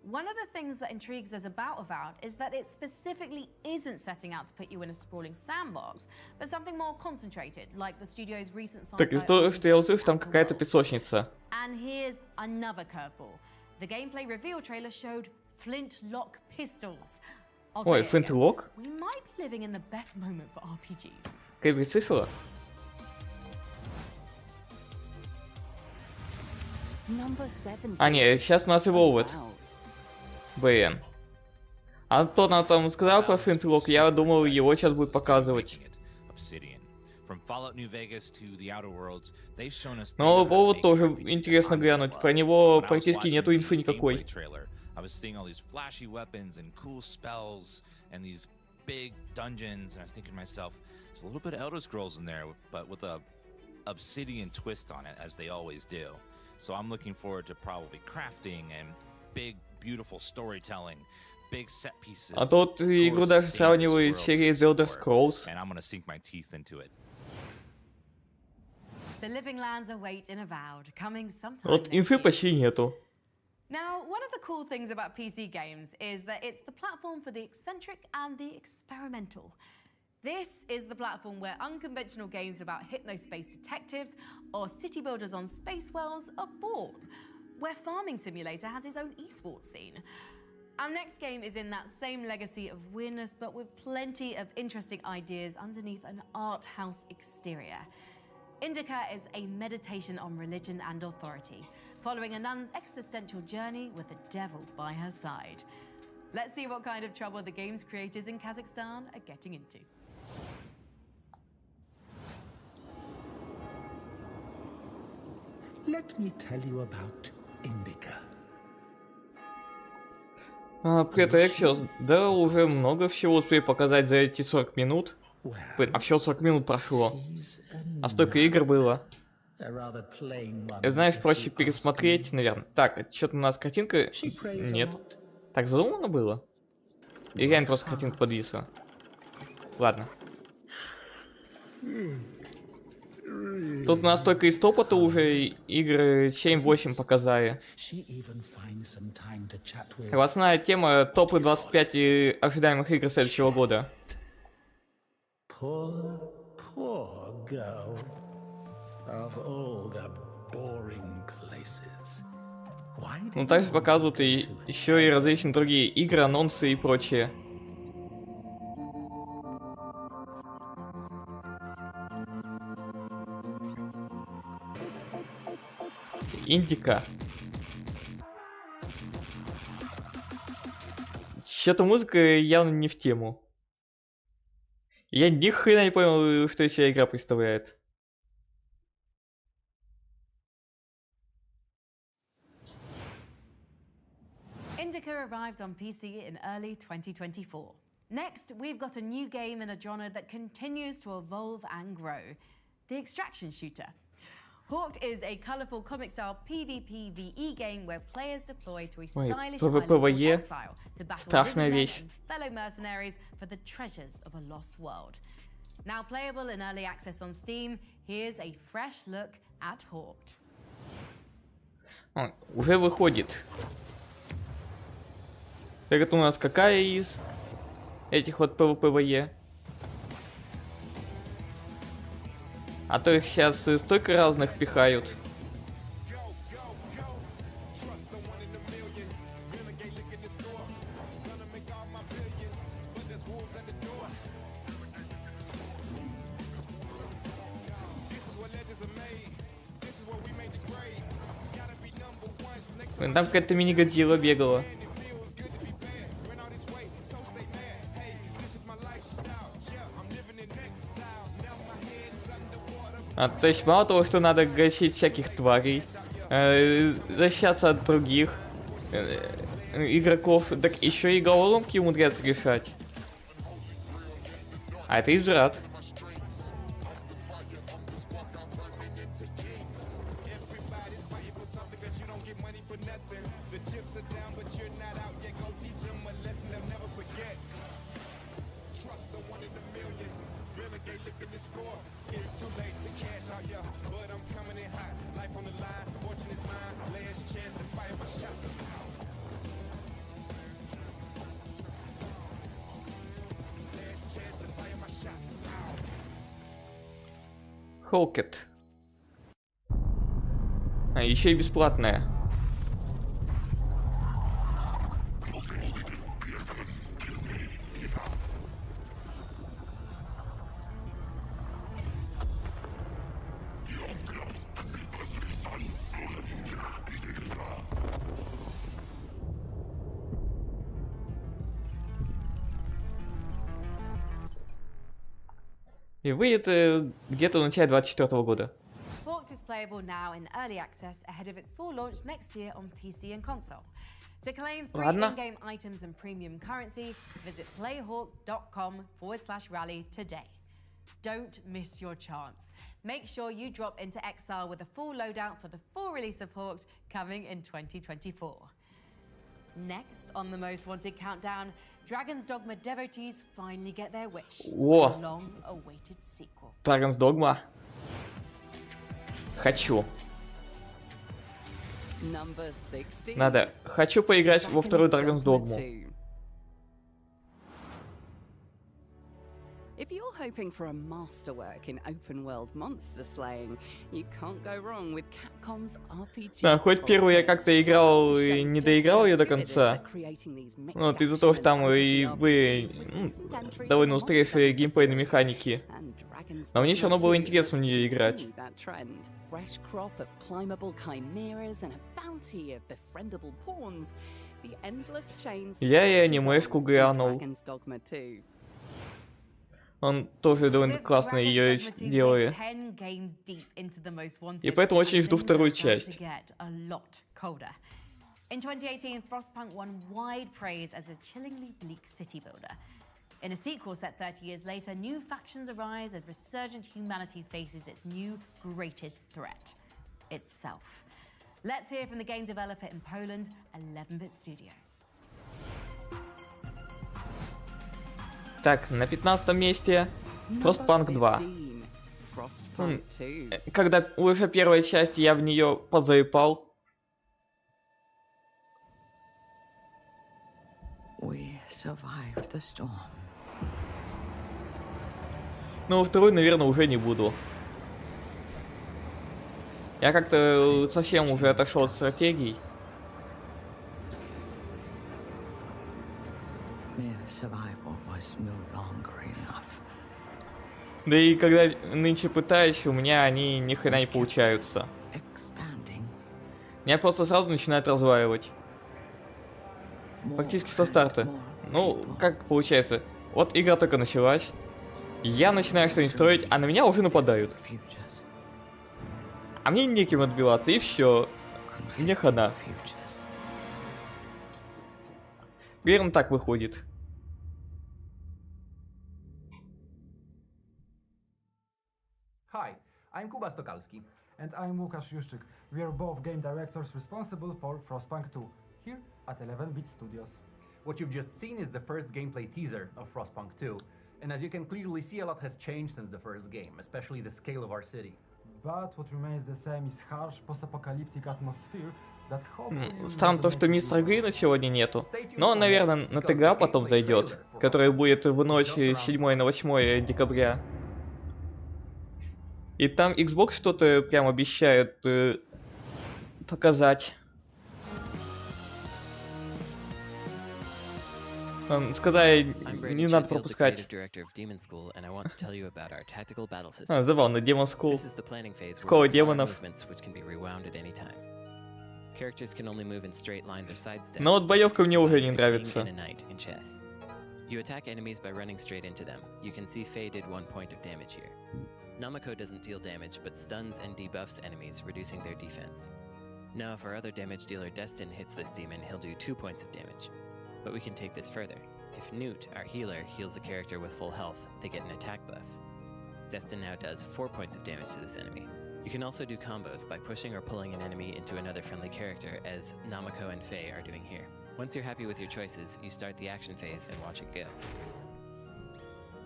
One of the things that intrigues us about Avowed is that it specifically isn't setting out to put you in a sprawling sandbox, but something more concentrated, like the studio's recent Так, история, что я услышал, там какая-то песочница. And here's another curveball. The gameplay reveal trailer showed flintlock pistols. Ой, флинтлок? We might be living in the best moment for RPGs. Какая цифра? А, не, сейчас у нас его вот. БН. А то нам там сказал про флинтлок, я думал, его сейчас будет показывать. Но повод тоже интересно глянуть. Про него практически нету инфы никакой. Big dungeons, and I was thinking to myself, there's a little bit of Elder Scrolls in there, but with a Obsidian twist on it, as they always do. So I'm looking forward to probably crafting and big, beautiful storytelling, big set pieces. А тот игру даже сравнивают с серией Elder Scrolls. And I'm gonna sink my teeth into it. The living lands await in Avowed, coming sometime. Вот инфы почти нету. Now, one of the cool things about PC games is that it's the platform for the eccentric and the experimental. This is the platform where unconventional games about hypnospace detectives or city builders on space wells are born, where Farming Simulator has its own esports scene. Our next game is in that same legacy of weirdness, but with plenty of interesting ideas underneath an art house exterior. Indica is a meditation on religion and authority, following a nun's existential journey with the devil by her side. Let's see what kind of trouble the game's creators in Kazakhstan are getting into. Let me tell you about Indica. Привет, да, уже много всего успели показать за эти 40 минут. А всего 40 минут прошло. А столько игр было. Знаешь, проще пересмотреть, наверное. Так, что-то у нас картинка... Нет. Так задумано было? И реально просто картинка подвисла. Ладно. Тут у нас только из топа-то уже игры 7-8 показали. Классная тема топы 25 и ожидаемых игр следующего года. Poor girl of all the boring places. Ну, также показывают и еще и различные другие игры, анонсы и прочее. Индика. Что-то музыка явно не в тему. Я ни хрена не понял, что из себя игра представляет. Indica arrives on PC in early 2024. Next, we've got a new game in a genre that continues to evolve and grow. The extraction shooter. Hawked is a colourful comic-style PvP/VE game where players deploy to a stylish island called Exile to battle risen men and fellow mercenaries for the treasures of a lost world. Now playable in early access on Steam, here's a fresh look at Hawked. Уже выходит. Так, это у нас какая из этих вот PvP/VE? А то их сейчас столько разных пихают. Там какая-то мини-годзилла бегала. То есть мало того, что надо гасить всяких тварей, защищаться от других игроков, так еще и головоломки умудряться решать. А это изжират. Холкет. А, еще и бесплатная. И выйдет где-то в начале 2024 года. Hawked is playable now in early access ahead of its full launch next year on PC and console. To claim free in-game items and premium currency, visit playhawk.com/rally today. Don't miss your chance. Make sure you drop into exile with a full loadout for the full release of Hawked coming in 2024. Next on the most wanted countdown, Dragon's Dogma devotees finally get their wish. О! Long-awaited sequel. Dragon's Dogma. Хочу. Надо. Хочу поиграть во вторую Dragon's Dogma. If you're hoping for a masterwork in open-world monster slaying, you can't go wrong with Capcom's RPG. Да, хоть первую я как-то играл и не доиграл ее до конца. Вот из-за того, что там и были довольно устаревшие геймплейные механики. Но мне все равно было интересно в нее играть. Я и анимешку глянул. Он тоже довольно классно ее делает. И поэтому очень жду вторую часть. In 2018, Frostpunk won wide praise as a chillingly bleak city builder. In a sequel set 30 years later, new factions arise as resurgent humanity faces its new greatest threat, itself. Let's hear from the game developer in Poland, 11-bit Studios. Так, на 15 месте Frostpunk 2. Когда вышла первая часть, я в нее позаипал. Но во вторую, наверное, уже не буду. Я как-то совсем уже отошел от стратегий. Да и когда нынче пытаюсь, у меня они ни хрена не получаются. Меня просто сразу начинает разваливать. Фактически со старта. Ну, как получается? Вот игра только началась. Я начинаю что-нибудь строить, а на меня уже нападают. А мне неким отбиваться, и все. Мне хана. Примерно так выходит. Hi, I'm Kuba Stokalski. And I'm Łukasz Juszczyk. We are both game directors responsible for Frostpunk 2, here at 11-bit Studios. What you've just seen is the first gameplay teaser of Frostpunk 2. And as you can clearly see, a lot has changed since the first game, especially the scale of our city. But what remains the same is harsh post-apocalyptic atmosphere that hopefully... Странно то, что мистера Грина сегодня нету. Но, наверное, на ТГА потом зайдет, которая будет в ночь с 7 на 8 декабря. И там Xbox что-то прям обещают показать. Сказали, не надо пропускать. Забавно, Demon School. Школа демонов. Characters can only move in straight lines or side steps. Но вот боевка мне уже не нравится. You attack enemies by running straight into them. You can see Faye did 1 point of damage here. Namako doesn't deal damage, but stuns and debuffs enemies, reducing their defense. Now if our other damage dealer Destin hits this demon, he'll do 2 points of damage. But we can take this further. If Newt, our healer, heals a character with full health, they get an attack buff. Destin now does 4 points of damage to this enemy. You can also do combos by pushing or pulling an enemy into another friendly character, as Namako and Faye are doing here. Once you're happy with your choices, you start the action phase and watch it go.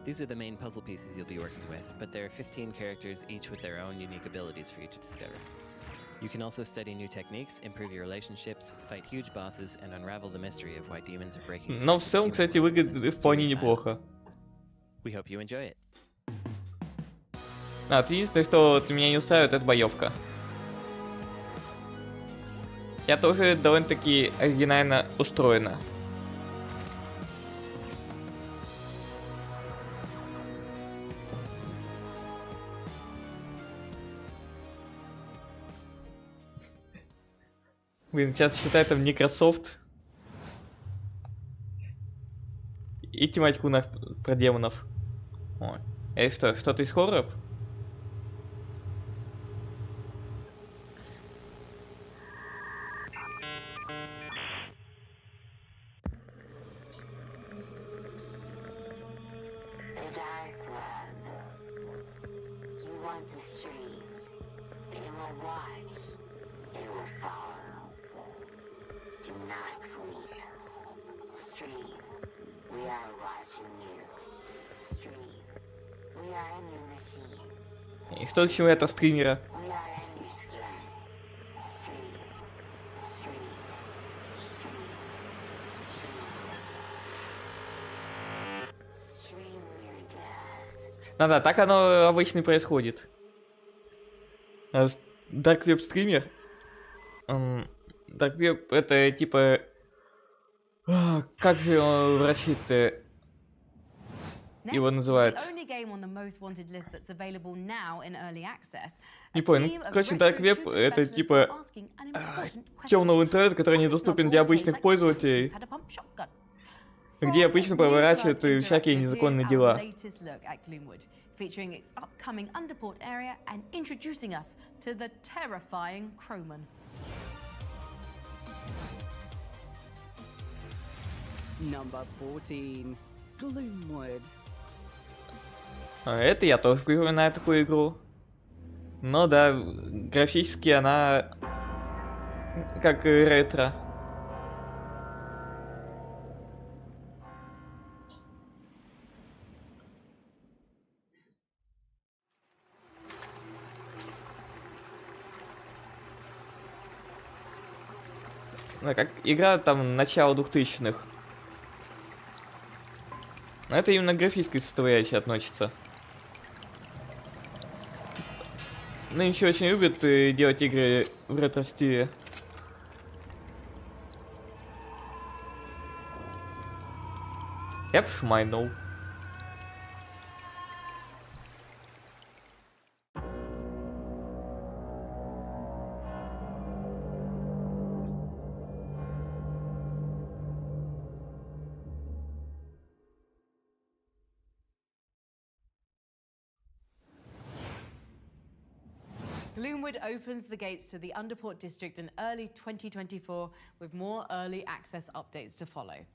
These are the main puzzle pieces you'll be working with, but there are 15 characters, each with their own unique abilities for you to discover. You can also study new techniques, improve your relationships, fight huge bosses, and unravel the mystery of why demons are breaking through. Но в целом, кстати, выглядит вполне неплохо. We hope you enjoy it. Единственное, что вот меня не устраивает, это боевка. Я тоже довольно-таки оригинально устроена. Блин, сейчас считай там Microsoft. И тематику про демонов. О, это что-то из хорроров? И что симулятор стримера? Да, так оно обычно происходит. Dark Web стример. Dark Web это типа... Как же он в России-то его называют? Не понял. Ну, короче, Dark Web это типа темный интернет, который недоступен для обычных пользователей, где обычно проворачивают всякие незаконные дела. Featuring its upcoming underport area and introducing us to the terrifying Crowman. Number 14. Gloomwood. Это я тоже припоминаю такую игру. Но да, графически она как ретро. Да, как игра там начала 2000-х. Но это именно к графической составляющей относится. Нынче очень любят делать игры в ретро-стиле. Я б шмайнул. Gloomwood opens the gates to the Underport district in early 2024 with more early access updates to follow.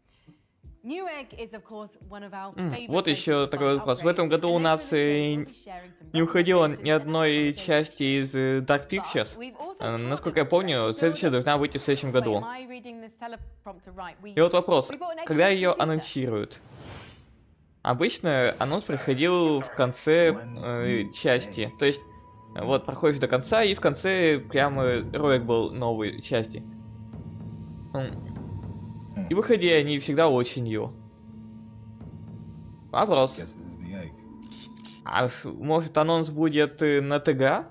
New Egg is, of course, one of our favorite. Вот еще такой вопрос. В этом году у нас не уходило ни одной части из Dark Pictures. Насколько я помню, следующая должна выйти в следующем году. И вот вопрос. Когда ее анонсируют? Обычно анонс происходил в конце части. То есть вот, проходишь до конца, и в конце прямо ролик был новой части. И выходили они всегда осенью. Вопрос. А может анонс будет на ТГ?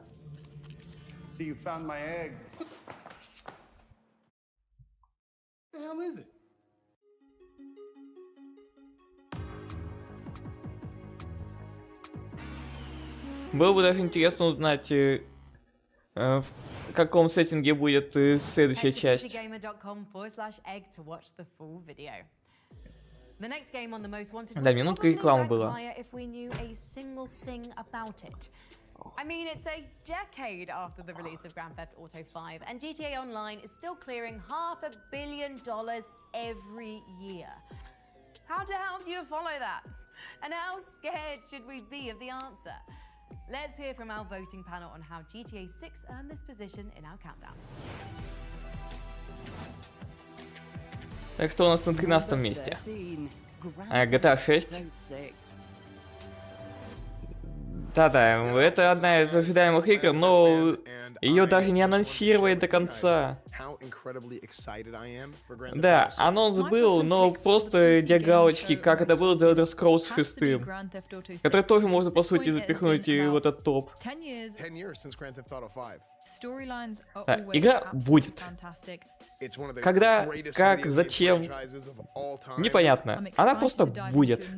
Было бы даже интересно узнать, каком сеттинге будет следующая часть. Да, минутка рекламы была. I mean, it's a decade after the release of Grand Theft Auto 5, and GTA Online is still clearing $500 million every year. How the hell do you follow that? And how scared should we be of the answer? Let's hear from our voting panel on how GTA 6 earned this position in our countdown. Так что у нас на 13-м месте. GTA 6. Да-да, это одна из ожидаемых игр, но ее даже не анонсировали до конца. Да, анонс был, но просто для галочки, как это было за Elder Scrolls 6, который тоже можно, по сути, запихнуть в этот топ. Да, игра будет. Когда, как, зачем, непонятно. Она просто будет.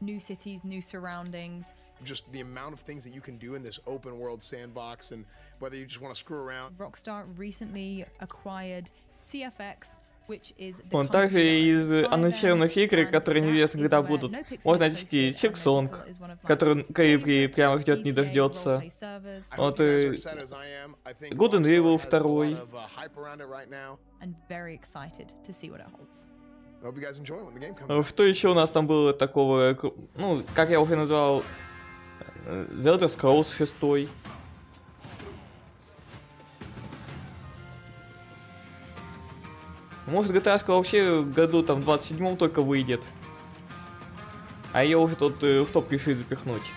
New cities, new surroundings. Just the amount of things that you can do in this open world sandbox, and whether you just want to screw around. Rockstar recently acquired CFX, which is the Он также из анонсированных игр, которые неизвестно когда будут. Можно отнести Silksong, который Кэйбри прямо ждет не дождется. Вот Good and Evil 2. Что еще у нас там было такого, ну, как я уже назвал, The Elder Scrolls 6. Может, GTA вообще в году там 27-м только выйдет. А ее уже тут в топ решили запихнуть.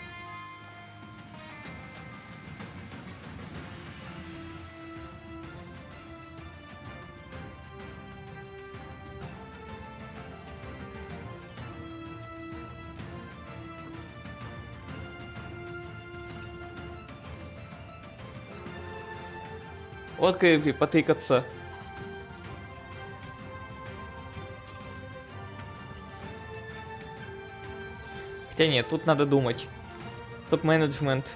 Вот Кэйбри, потыкаться. Хотя нет, тут надо думать. Топ-менеджмент.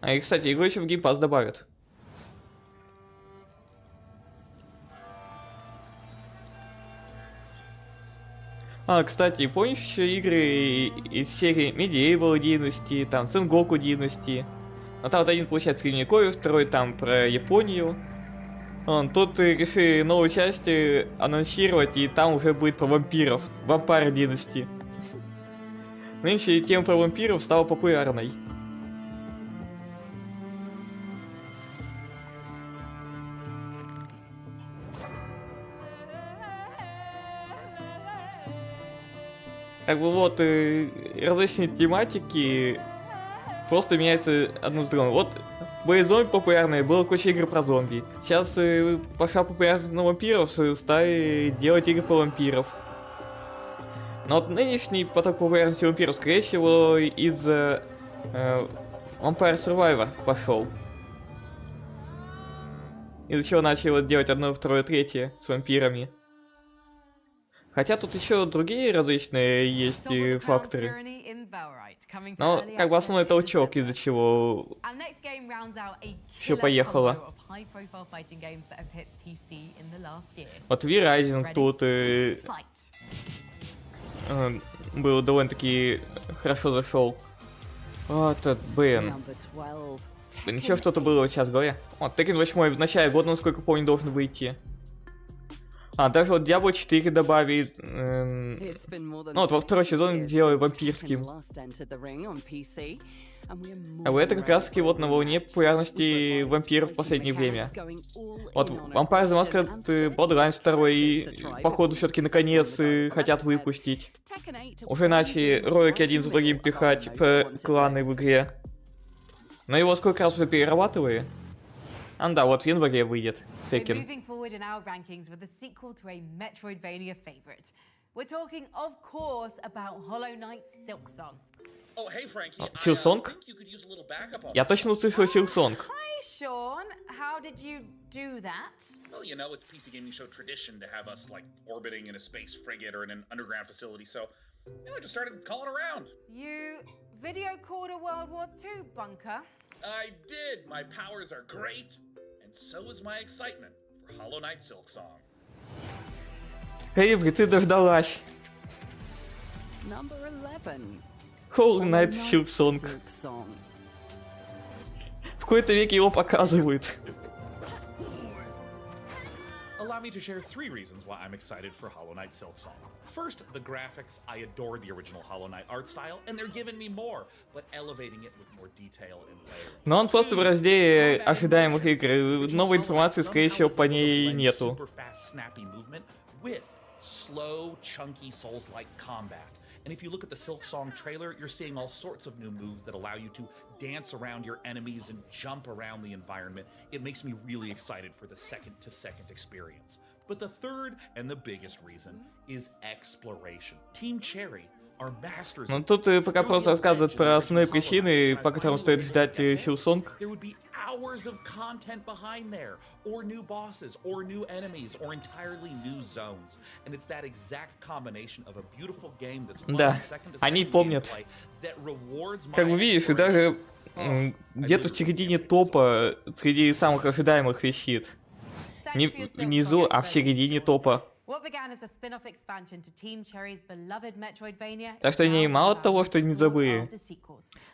И, кстати, игру еще в Game Pass добавят. Кстати, помнишь еще игры из серии Medieval Dynasty, там, Sengoku Dynasty? Ну, там вот один, получается, Средневековье, второй там про Японию. Тут решили новую часть анонсировать, и там уже будет про вампиров. Vampire Dynasty. Нынче тема про вампиров стала популярной. Как бы вот различные тематики просто меняются одну с другой. Вот были зомби популярные, было куча игр про зомби. Сейчас пошла популярность на вампиров, стали делать игры про вампиров. Но вот нынешний поток популярности вампиров, скорее всего, из Vampire Survivor пошел. Из-за чего начали делать одно, второе, третье с вампирами. Хотя тут еще другие различные есть факторы. Но как бы основной толчок, из-за чего все поехало. Вот V-Rising тут был довольно-таки хорошо зашел. Вот этот, блин. Еще что-то было сейчас в голове. Вот Tekken 8 в начале года, насколько помню, должен выйти. Даже вот Diablo 4 добавили, ну вот во второй сезон сделали вампирским. А это как раз таки вот на волне популярности вампиров в последнее время. Вот Vampire the Masquerade Bloodlines 2 и походу все-таки наконец хотят выпустить. Уже начали ролики один за другим пихать про кланы в игре. Но его сколько раз уже перерабатывали? Да, вот в январе выйдет Tekken. Силсонг? Я точно услышал Силсонг. Hi, Sean. How did you do that? Well, you know, it's PC gaming show tradition to have us like orbiting in a space frigate or in an underground facility, so I just started calling around. You video called a World War II bunker? I did. My powers are great, and so is my excitement for Hollow Knight Silksong. Каибри, ты дождалась. Number 11. Hollow Knight Silksong. В какой-то веке его показывают. Allow me to share 3 reasons why I'm excited for Hollow Knight Silksong. First, the graphics. I adore the original Hollow Knight art style, and they're giving me more, but elevating it with more detail and layering. Но он просто в разделе ожидаемых игр. Новой информации, скорее всего, по ней нету. Super fast, snappy movement with slow, chunky Souls-like combat. And if you look at the Silksong trailer, you're seeing all sorts of new moves that allow you to dance around your enemies and jump around the environment. It makes me really excited for the second-to-second experience. But the third and the biggest reason is exploration. Team Cherry are masters. Ну тут пока просто рассказывают про основные причины, по которым стоит ждать Силсонг. There would be hours of content behind there, or new bosses, or new enemies, or entirely new zones. And it's that exact combination of a beautiful game that's fun, Да, second to они second помнят. gameplay that rewards my Как вы видите, даже где-то в середине топа среди самых ожидаемых висит. Не внизу, а в середине топа. Так что они мало того, что не забыли,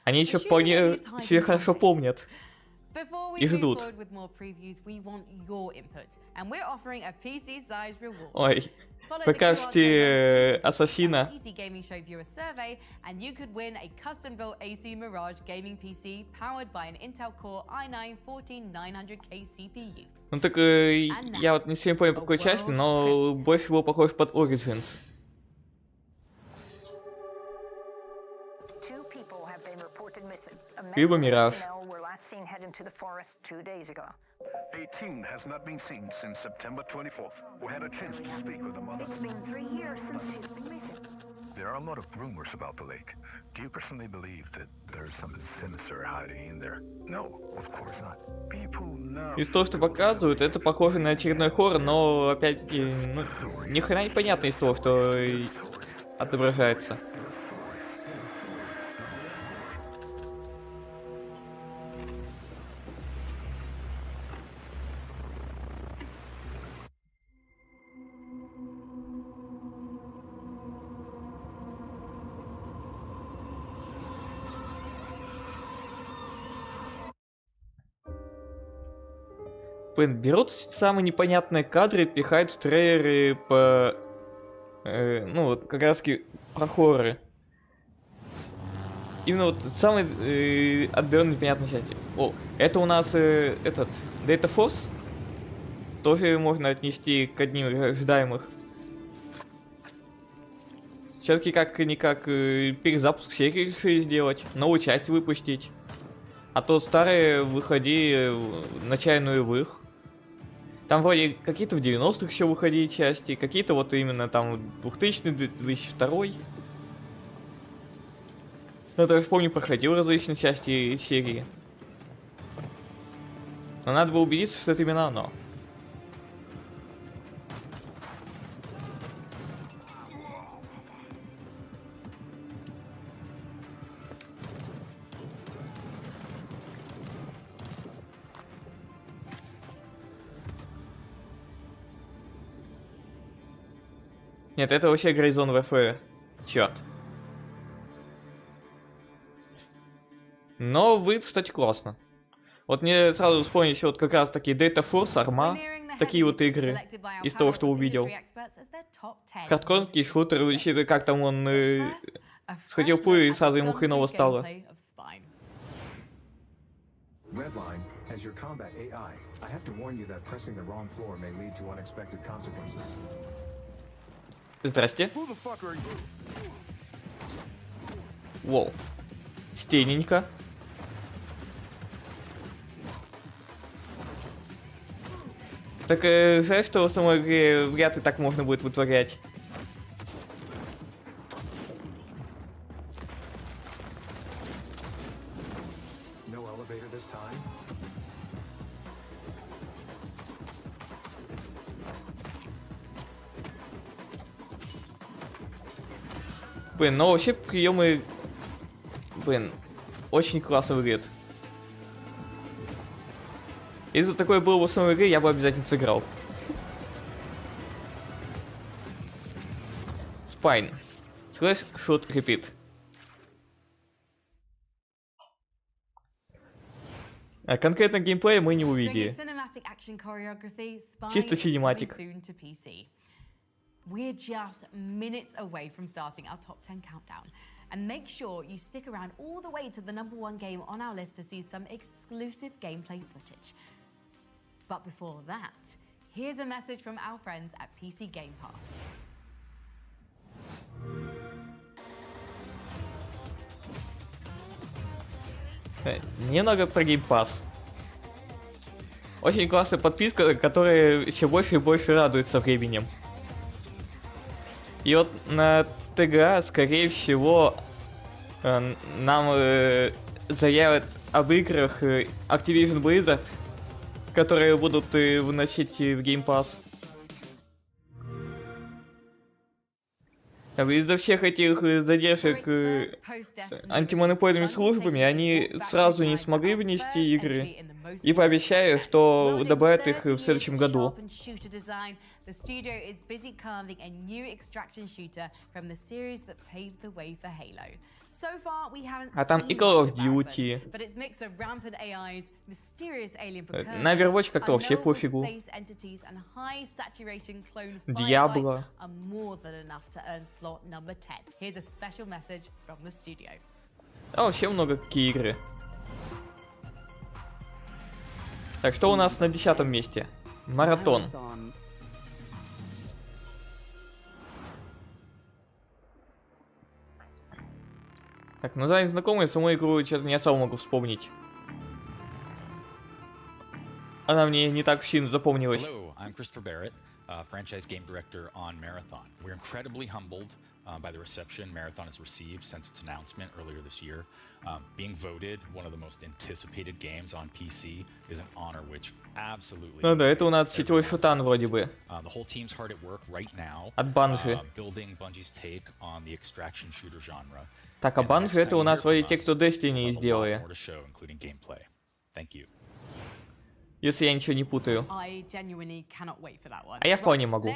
они еще вполне себе хорошо помнят и ждут. Ой, покажите Ассасина. Ну так я вот не совсем понял, по какой части, но больше всего похож под Origins. Либо Мираж. 18 has not been seen since September 24th. We had a chance to speak with the mother. It's been 3 years since he's been missing. There are a lot of rumors about the lake. Do you personally believe that there's something sinister hiding in there? No, of course not. People know. Из того, что показывают, это похоже на очередной хоррор, но опять-таки, ну, ни хрена не понятно из того, что отображается. Берут самые непонятные кадры, пихают в трейлеры по... ну вот, как раз таки про хорроры. Именно вот самые отдаленные непонятные части. О, это у нас этот... Data Force? Тоже можно отнести к одним из ожидаемых. Все-таки как-никак перезапуск серии решили сделать, новую часть выпустить. А то старые выходи в начале нулевых. Там вроде какие-то в 90-х еще выходили части, какие-то вот именно там 2000-й, 2002. Я даже помню, проходил различные части серии. Но надо было убедиться, что это именно оно. Нет, это вообще Грейзон ВФ. Черт. Но вы, кстати, классно. Вот мне сразу вспомнились вот как раз такие Data Force, Арма. Такие вот игры. Из того, что увидел. Хардкорный шутер, учитывая, как там он сходил в пулю и сразу ему хреново стало. Redline, as your combat AI, I have to warn you that pressing the wrong floor may lead to unexpected consequences. Здрасте. Воу. Стененько. Так, жаль, что в самой игре вряд ли так можно будет вытворять. Блин, но вообще приемы... Блин, очень классно выглядит. Если бы такое было в основной игре, я бы обязательно сыграл. Spine. Slash, shoot, repeat. А конкретно геймплея мы не увидели. Чисто синематик. We're just minutes away from starting our top 10 countdown. And make sure you stick around all the way to the #1 game on our list to see some exclusive gameplay footage. But before that, here's a message from our friends at PC Game Pass. Немного про Game Pass. Очень классная подписка, которая все больше и больше радует со временем. И вот на ТГА, скорее всего, нам заявят об играх Activision Blizzard, которые будут выносить в Game Pass. Из-за всех этих задержек с антимонопольными службами они сразу не смогли внести игры. И пообещаю, что добавят их в следующем году. А там и Call of Duty. На Overwatch как-то вообще пофигу. Diablo. А вообще много какие игры. Так, что у нас на 10-м месте? Маратон. Так, название знакомое, саму игру что-то не особо могу вспомнить. Она мне не так сильно запомнилась. Hello, I'm Christopher Barrett, franchise game director on Marathon. We're incredibly humbled by the reception Marathon has received since its announcement earlier this year. Being voted one of the most anticipated games on PC is an honor which absolutely. Ну да, это у нас сетевой шутан вроде бы. The whole team's hard at work right now. От Bungie. Building Bungie's take on the extraction shooter genre. Так, а Bungie это у нас вроде те, кто Destiny сделали. Если я ничего не путаю. А я вполне могу.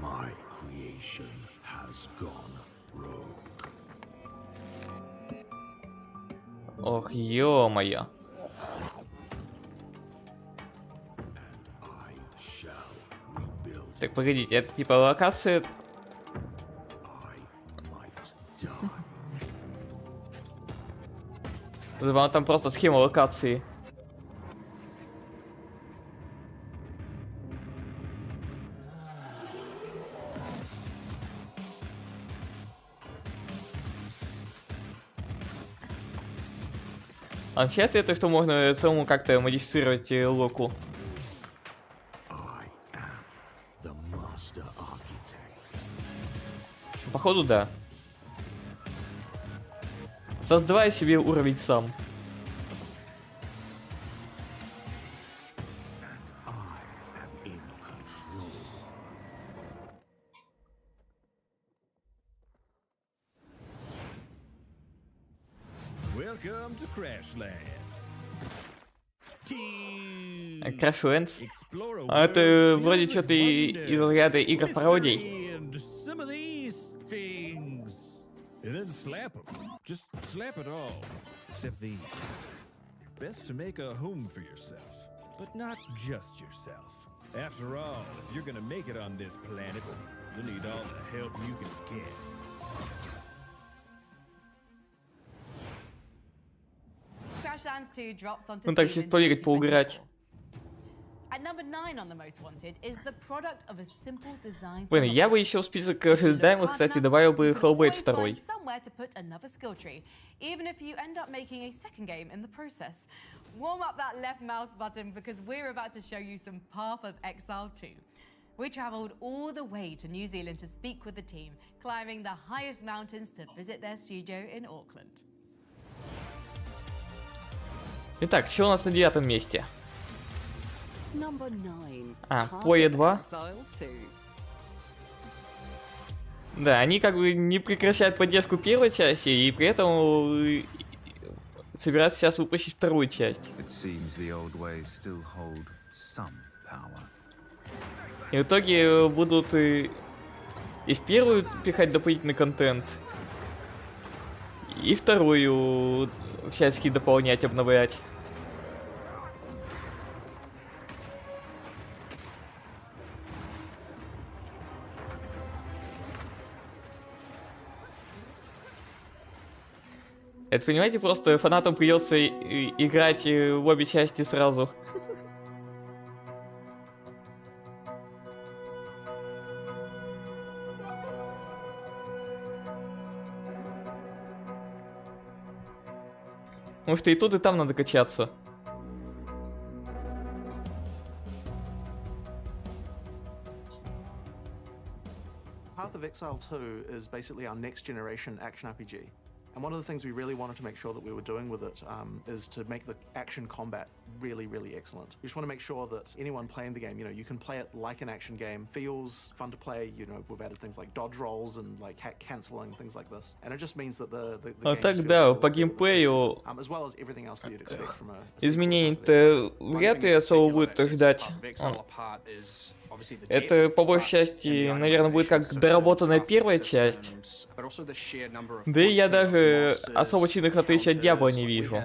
My creation has gone rogue. Ох, ё-моё. Так, погодите, это типа локация... Там просто схема локации. Означает это, что можно самому как-то модифицировать локу? Походу, да. Создавай себе уровень сам. Crashlands? А это вроде что-то из разряда игр пародий. And then slap them. Just slap it all. Except these. Best to make a home for yourself. But not just yourself. After all, if you're gonna make it on this planet, you'll need all the help you can get. Crashlands 2 drops onto Ну так, сейчас побегать, поуграть. Блин, я бы еще в список ожидаемых, кстати, добавил бы Hellblade 2. Warm up that left mouse button because we're about to show you some Path of Exile 2. We traveled all the way to New Zealand to speak with the team, climbing the highest mountains to visit their studio in Auckland. Итак, что у нас на 9-м месте? Пое 2. Да, они как бы не прекращают поддержку первой части, и при этом собираются сейчас выпустить вторую часть. И в итоге будут и в первую пихать дополнительный контент, и вторую всячески дополнять, обновлять. Это, понимаете, просто фанатам придется играть в обе части сразу. Потому что и тут, и там надо качаться. Path of Exile 2 is basically our next generation action RPG. And one of the things we really wanted to make sure that we were doing with it is to make the action combat really, really excellent. We just want to make sure that anyone playing the game, you know, you can play it like an action game, feels fun to play. You know, we've added things like dodge rolls and like hack canceling, things like this. And it just means that the так да, по геймплею as well as everything else that you'd expect from a изменений-то вряд ли особо будет ждать. Это, по большей части, наверное, будет как доработанная первая часть. Да и я даже особо сильных отличий от Diablo не вижу.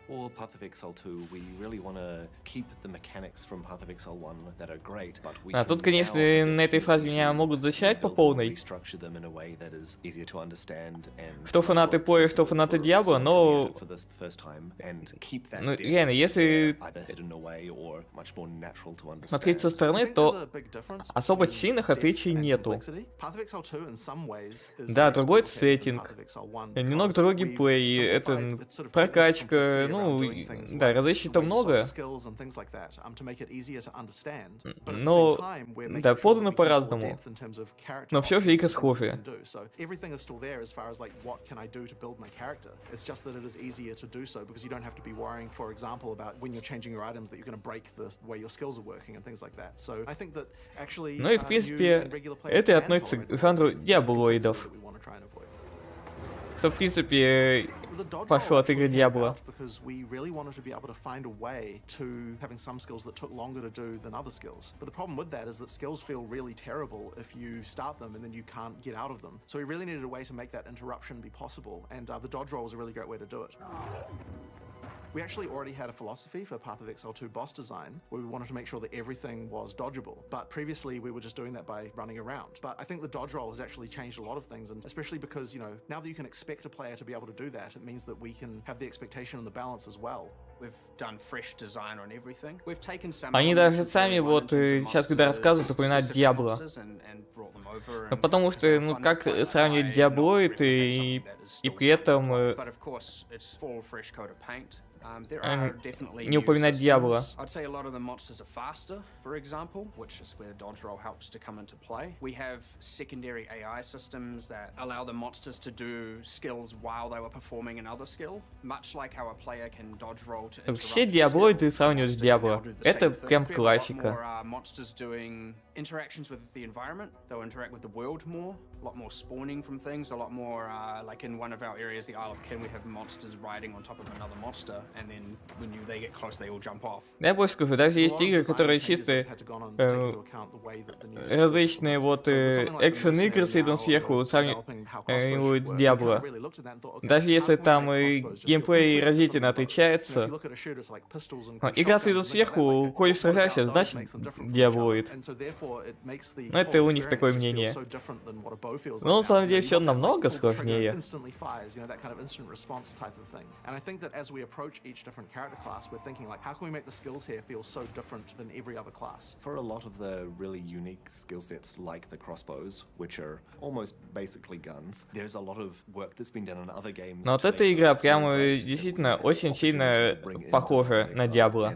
For Path of Exile 2, we really want to keep the mechanics from Path of Exile 1 that are great, but we тут, конечно, на этой фразе меня могут защищать по полной. Что фанаты Поя, что фанаты Diablo, но... Ну, реально, если смотреть со стороны, то особо сильных отличий нету. Да, другой сеттинг, немного другой геймплей, это прокачка, ну, да, различий-то много, но, да, подано по-разному, но все же игры схожие. Ну и, в принципе, это относится к жанру диаблоидов. Что, в принципе, пошло от игры Diablo. We actually already had a philosophy for Path of Exile 2 boss design, where we wanted to make sure that everything was dodgeable. But previously we were just doing that by running around. But I think the dodge roll has actually changed a lot of things, and especially because, you know, now that you can expect a player to be able to do that, it means that we can have the expectation and the balance as well. We've done fresh design on everything. We've taken some. Они даже сами вот сейчас, когда рассказывают, упоминают Diablo. Ну, потому что, ну, как сравнивать Diabloid и при этом не упоминать Diablo. I'd say a lot of the monsters are faster, for example, which is where dodge roll helps to come into play. We have secondary AI systems that allow the monsters to do skills while they were performing another skill, much like how a player can dodge roll to interrupt. Все Диаблоиды сравнивают с Diablo. Это прям классика. Monsters doing interactions with the environment. They'll interact with the world more. A lot more spawning from things. A lot more, like in one of our areas, the Isle of Kin, we have monsters riding on top of another monster. And then when they get close, they all jump off. Я больше скажу, даже есть игры, которые чисто различные вот экшен-игры с видом сверху сравнивают с Diablo. Даже если там геймплей разительно отличается, игра с видом сверху, ходишь сражаешься, значит Diabloid. Но это у них такое мнение. Но на самом деле все намного сложнее. Each different character class, we're thinking like, how can we make the skills here feel so different than every other class? For a lot of the really unique skill sets, like the crossbows, which are almost basically guns, there's a lot of work that's been done in other games. Но вот эта игра прямо действительно очень сильно похожа на Diablo.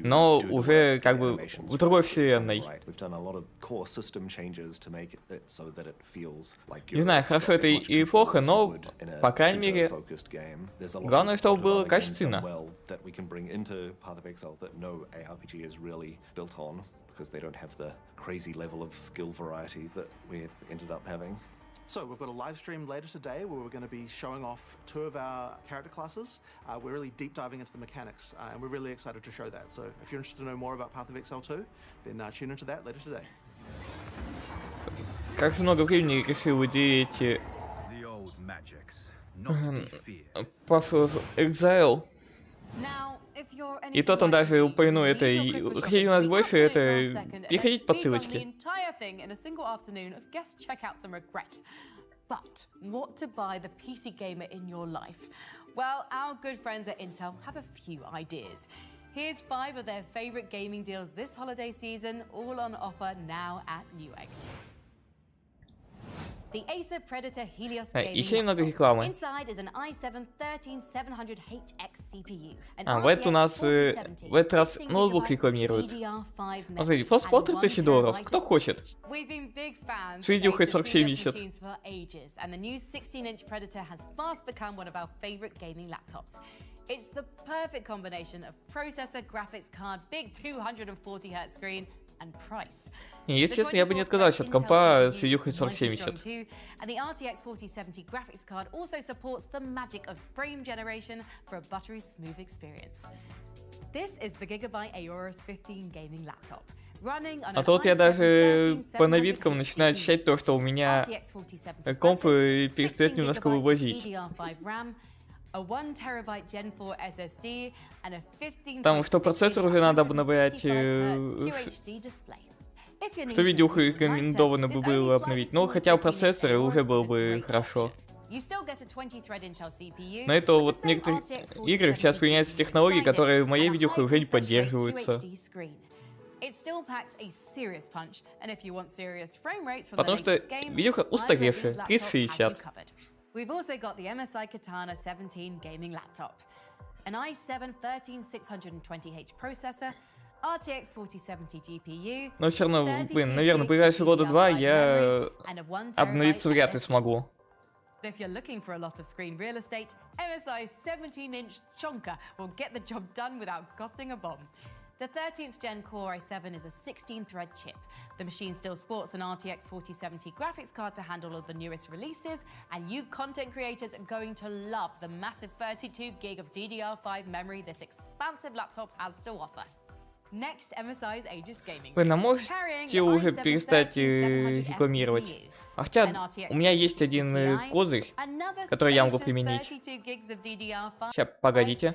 Но уже как бы в в другой вселенной. Не знаю, хорошо это или плохо, но, по крайней мере, главное, чтобы было качественно. So we've got a live stream later today where we're going to be showing off 2 of our character classes. We're really deep diving into the mechanics, and we're really excited to show that. So if you're interested to know more about Path of Exile 2, then tune into that later today. Как много времени решил уделить Path of Exile. И тот он даже упомянул это, и хотели у нас больше, это переходить по ссылочке. But what to buy the PC gamer in your life? Well, our good friends at Intel have a few ideas. Here's 5 of their favorite gaming deals this holiday season, all on offer now at Newegg. The Acer Predator Helios еще немного рекламы. В этот у нас в этот раз ноутбук рекламируют. Смотрите, просто $1500. Кто хочет? С видеохой 4070. It's the perfect combination of processor, graphics card, big 240Hz screen, and price. Если честно, я бы не отказался от компа с видеохой 4070. And the RTX 4070 graphics card also supports the magic of frame generation for a buttery smooth experience. This is the Gigabyte Aorus 15 gaming laptop. А тут я даже по новинкам начинаю ощущать то, что у меня комп перестает немножко вывозить. Там что процессор уже надо обновлять, что видеоху рекомендовано бы было обновить. Ну, хотя у процессора уже было бы хорошо. Но это вот в некоторых играх сейчас применяются технологии, которые в моей видеохе уже не поддерживаются. Потому что видеоха устаревшая, 3060. We've also got the MSI Katana 17 gaming laptop, an i7 13620H processor, RTX 4070 GPU. Но все равно, блин, наверное, в ближайшие года 2 я обновиться вряд ли смогу. If you're looking for a lot of screen real estate, MSI's 17-inch chonker will get the job done without costing a bomb. The 13th Gen Core i7 is a 16-thread chip. The machine still sports an RTX 4070 graphics card to handle all the newest releases, and you content creators are going to love the massive 32 gig of DDR5 memory this expansive laptop has to offer. Next, MSI's Aegis Gaming. Вы можете уже перестать рекламировать? А хотя у меня есть один козырь, который я могу применить. Сейчас, погодите.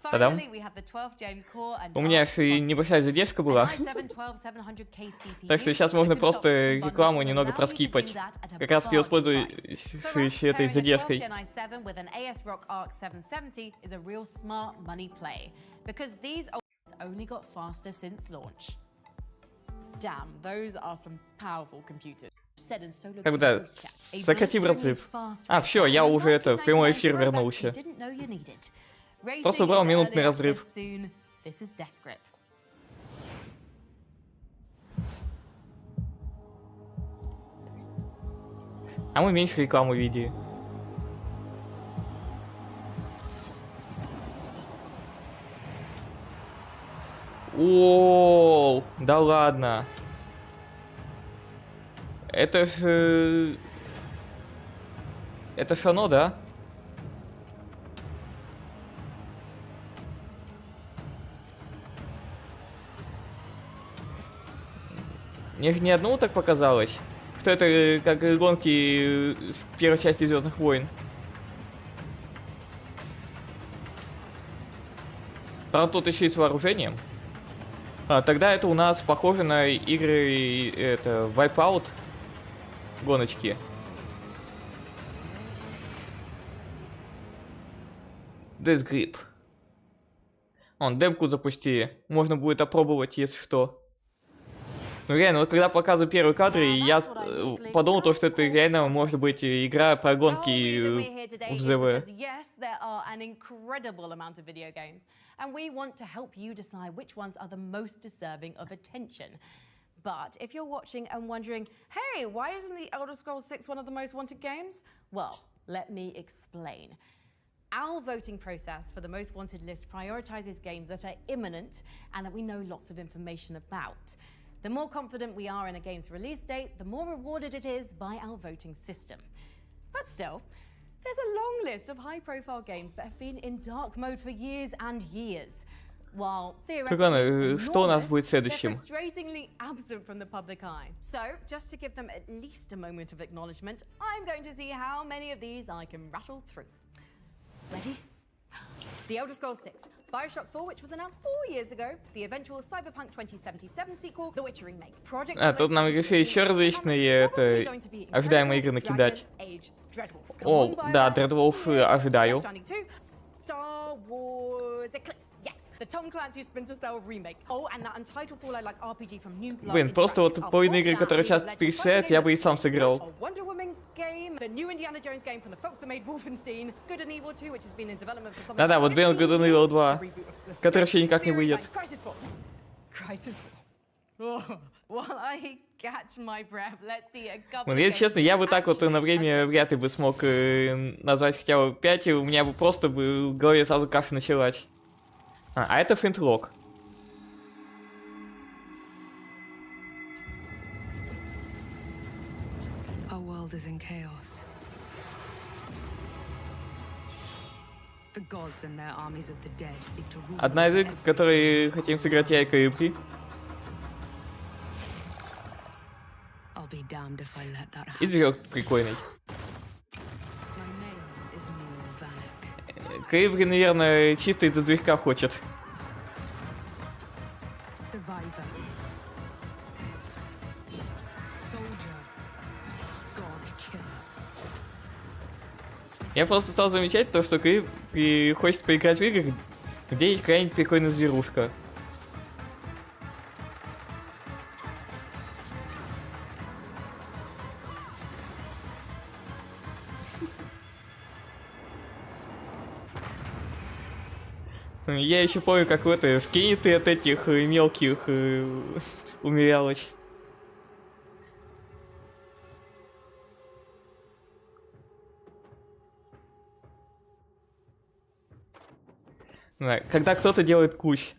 Та-дам. У меня же небольшая задержка была. Так что сейчас можно просто рекламу немного проскипать. Как раз я воспользуюсь этой задержкой. Тогда сократим разрыв. А, все, я уже это в прямой эфир вернулся. Просто убрал минутный разрыв. А мы меньше рекламу видели. О, да ладно. Это ж... Это ж оно, да? Мне же не одному так показалось, что это как гонки в первой части Звездных войн. Правда, тут еще и с вооружением. Тогда это у нас похоже на игры это Wipeout гоночки. Death Grip. Демку запустили. Можно будет опробовать, если что. Ну реально, вот когда показываю первые кадры, я подумал, то, что это реально может быть игра про гонки в ЗВ. And we want to help you decide which ones are the most deserving of attention. But if you're watching and wondering, hey, why isn't the Elder Scrolls 6 one of the most wanted games? Well, let me explain. Our voting process for the most wanted list prioritizes games that are imminent and that we know lots of information about. The more confident we are in a game's release date, the more rewarded it is by our voting system. But still, there's a long list of high-profile games that have been in dark mode for years and years. While theoretically что у нас будет they're следующим? frustratingly absent from the public eye. So, just to give them at least a moment of acknowledgement, I'm going to see how many of these I can rattle through. Ready? The Elder Scrolls 6, Bioshock 4, which was announced 4 years ago, the eventual Cyberpunk 2077 sequel, The Witcher remake, Project... Тут нам решили еще различные ожидаемые игры накидать. О, да, Dreadwolf ожидаю. Star Wars Eclipse, yes. The Tom Clancy's Splinter Cell remake. Oh, and that untitled Fallout-like RPG from New Blood. Блин, просто вот половина игры, которые сейчас перечисляют, я бы и сам сыграл. Wonder Woman game, the new Indiana Jones game from the folks that made Wolfenstein, Good and Evil 2, which has been in development for some time. Да-да, вот Beyond Good and Evil 2, который вообще никак не выйдет. Crisis 4. While I catch my breath, let's see a couple. Ну, если честно, я бы так вот на время вряд ли бы смог назвать хотя бы 5, и у меня бы просто в голове сразу каша началась. А это Flintlock. Our world is in chaos. The gods and their armies of the dead seek to rule. Одна из игр, в которой хотим сыграть я и Каибри. I'll be damned if I let that happen. И движок прикольный. Каибри, наверное, чисто из-за движка хочет. Survivor. Soldier. God killer. Я просто стал замечать то, что Каибри хочет поиграть в игры, где есть какая-нибудь прикольная зверушка. Я еще помню, как в Кении ты от этих мелких умерялась. Когда кто-то делает кусь.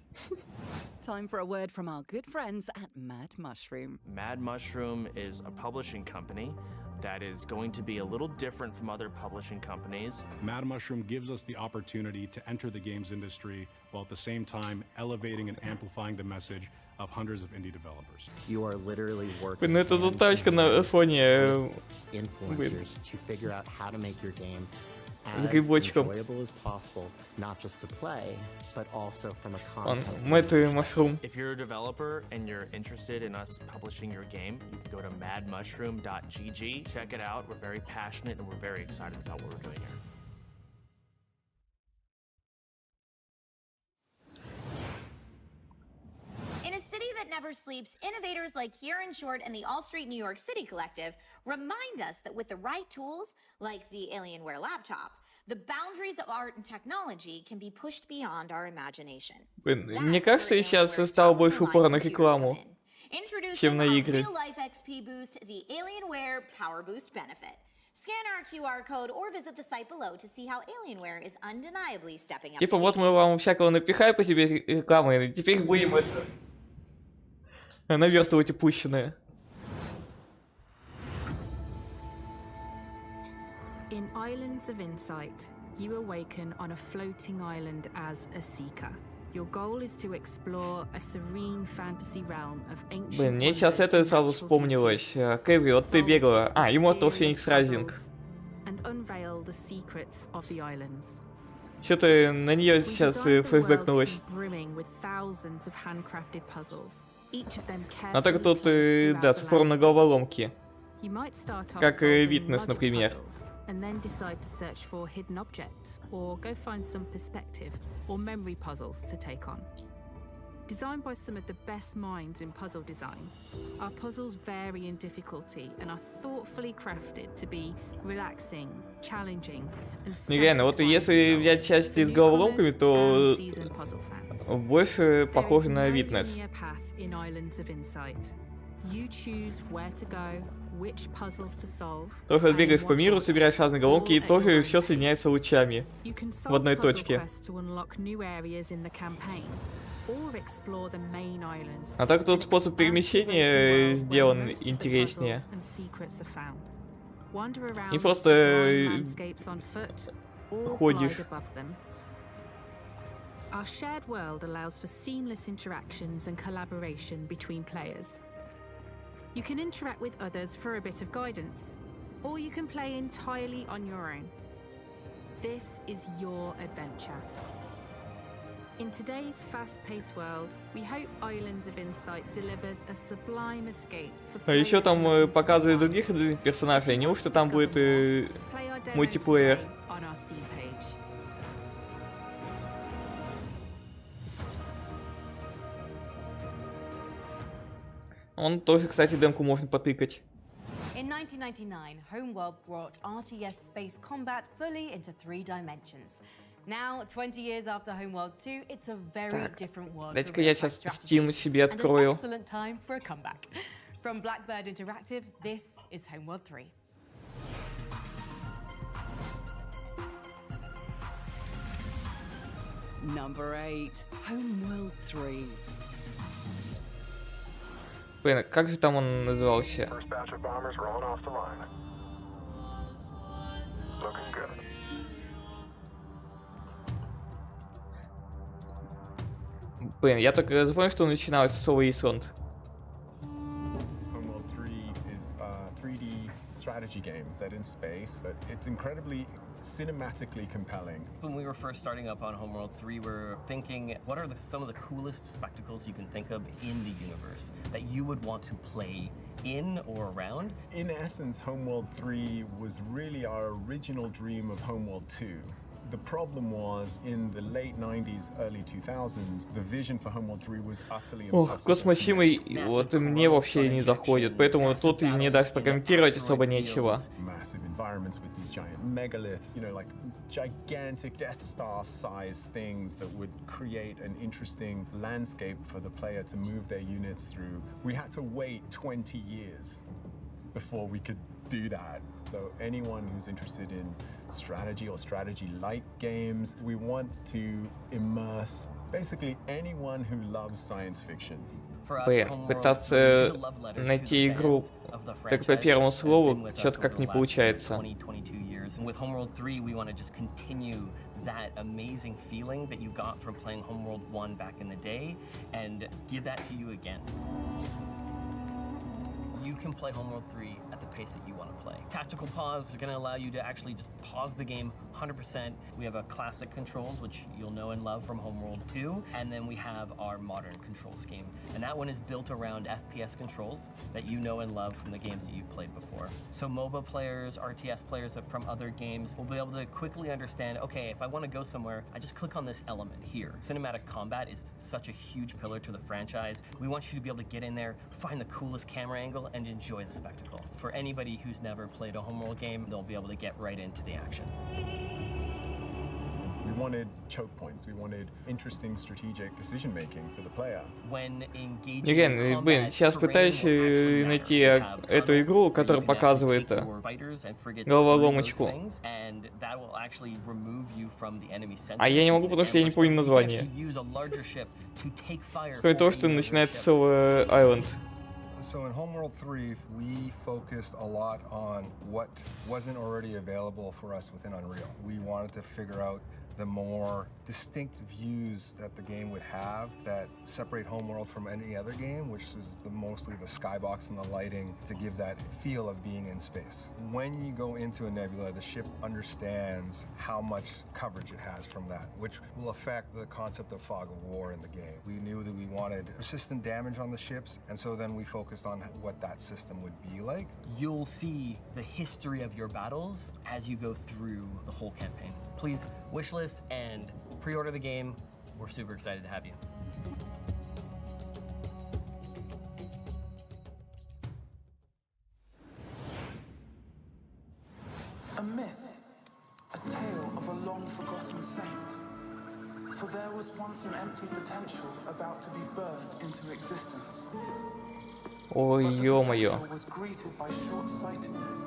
Time for a word from our good friends at Mad Mushroom. Mad Mushroom is a publishing company that is going to be a little different from other publishing companies. Mad Mushroom gives us the opportunity to enter the games industry while at the same time elevating and amplifying the message of hundreds of indie developers. You are literally working Ну это заставочка на фоне influencers to figure out how to make your game as грибочком. enjoyable as possible, not just to play, but also from a Он, content. Mad Mushroom. If you're a developer and you're interested in us publishing your game, you can go to madmushroom.gg, check it out. We're very passionate and we're very excited about what we're doing here. In a city that never sleeps, innovators like Kieran Short and the All Street New York City Collective remind us that with the right tools, like the Alienware laptop, the boundaries of art and technology can be pushed beyond our imagination. Мне кажется, сейчас стало больше упора на рекламу, чем на игры. Real-life XP Boost, the Alienware Power Boost benefit. Scan our QR code or visit the site below to see how Alienware is undeniably stepping up. Типа вот мы вам всякого напихаем по себе рекламы, и теперь будем наверстывать упущенное. In Islands of Insight, you awaken on a floating island as a seeker. Your goal is to explore a serene fantasy realm of ancient. Блин, мне сейчас это сразу вспомнилось. Кэви, вот ты бегала. А, Immortal Phoenix Rising. And unveil the secrets of the islands. Что-то на нее сейчас флешбэкнулось. А так тут, да, с упором на головоломки. Как Witness, например. And then decide to search for hidden objects, or go find some perspective or memory puzzles to take on. Designed by some of the best minds in puzzle design, our puzzles vary in difficulty and are thoughtfully crafted to be relaxing, challenging, and Нереально, вот если взять части с головоломками, то больше похоже на Witness. Тоже бегаешь по миру, собираешь разные головоломки, и тоже все соединяется лучами в одной точке. А так тут способ перемещения сделан интереснее. Не просто ходишь. Our shared world allows for seamless interactions and collaboration between players. You can interact with others for a bit of guidance, or you can play entirely on your own. This is your adventure. In today's fast-paced world, we hope Islands of Insight delivers a sublime escape for А еще там показывают других персонажей. Неужто там будет мультиплеер? Он тоже, кстати, демку можно потыкать. In 1999, Homeworld brought RTS space combat fully into 3 dimensions. Now, 20 years after Homeworld 2, it's a very different world. Дайте-ка я сейчас Steam себе открою. Excellent time for a comeback. From Blackbird Interactive, this is Homeworld 3. Number 8, Homeworld 3. Блин, как же там он назывался? Блин, я только запомнил, что он начинался с Соло Исланд. Homeworld 3 is a 3D strategy game set in space. It's incredibly cinematically compelling. When we were first starting up on Homeworld 3, we're thinking, what are some of the coolest spectacles you can think of in the universe that you would want to play in or around? In essence, Homeworld 3 was really our original dream of Homeworld 2. The problem was, in the late 90s, early 2000s, the vision for Homeworld 3 was utterly impossible. Ох, космосимый вот мне вообще не заходит, поэтому тут и мне даже прокомментировать особо нечего. Massive environments with these giant megaliths, you know, like gigantic Death Star-sized things that would create an interesting landscape for the player to move their units through. We had to wait 20 years before we could do that. So anyone who's interested in strategy or strategy-like games, we want to immerse basically anyone who loves science fiction. Пытаться найти игру так по первому слову, что-то как не получается. With Homeworld 3, we want to just continue that amazing feeling that you got from playing Homeworld 1 back in the day and give that to you again. You can play Homeworld 3 at the pace that you want to play. Tactical pause are going to allow you to actually just pause the game 100%. We have a classic controls, which you'll know and love from Homeworld 2. And then we have our modern control scheme. And that one is built around FPS controls that you know and love from the games that you've played before. So MOBA players, RTS players from other games will be able to quickly understand, okay, if I want to go somewhere, I just click on this element here. Cinematic combat is such a huge pillar to the franchise. We want you to be able to get in there, find the coolest camera angle, and enjoy the spectacle. For anybody who's never played a Homeworld game, they'll be able to get right into the action. We wanted choke points. We wanted interesting strategic decision making for the player. When engaging Блин, сейчас пытаюсь найти эту игру, которая показывает головоломочку. А я не могу, потому что я не помню название. Кроме того, что начинается Соло Island. So in Homeworld 3, we focused a lot on what wasn't already available for us within Unreal. We wanted to figure out the more distinct views that the game would have that separate Homeworld from any other game, which was mostly the skybox and the lighting to give that feel of being in space. When you go into a nebula, the ship understands how much coverage it has from that, which will affect the concept of fog of war in the game. We knew that we wanted persistent damage on the ships, and so then we focused on what that system would be like. You'll see the history of your battles as you go through the whole campaign. Please wishlist and pre-order the game. We're super excited to have you. For there was once an empty potential about to be birthed into existence. Ой, ё-моё. Was greeted by short-sightedness.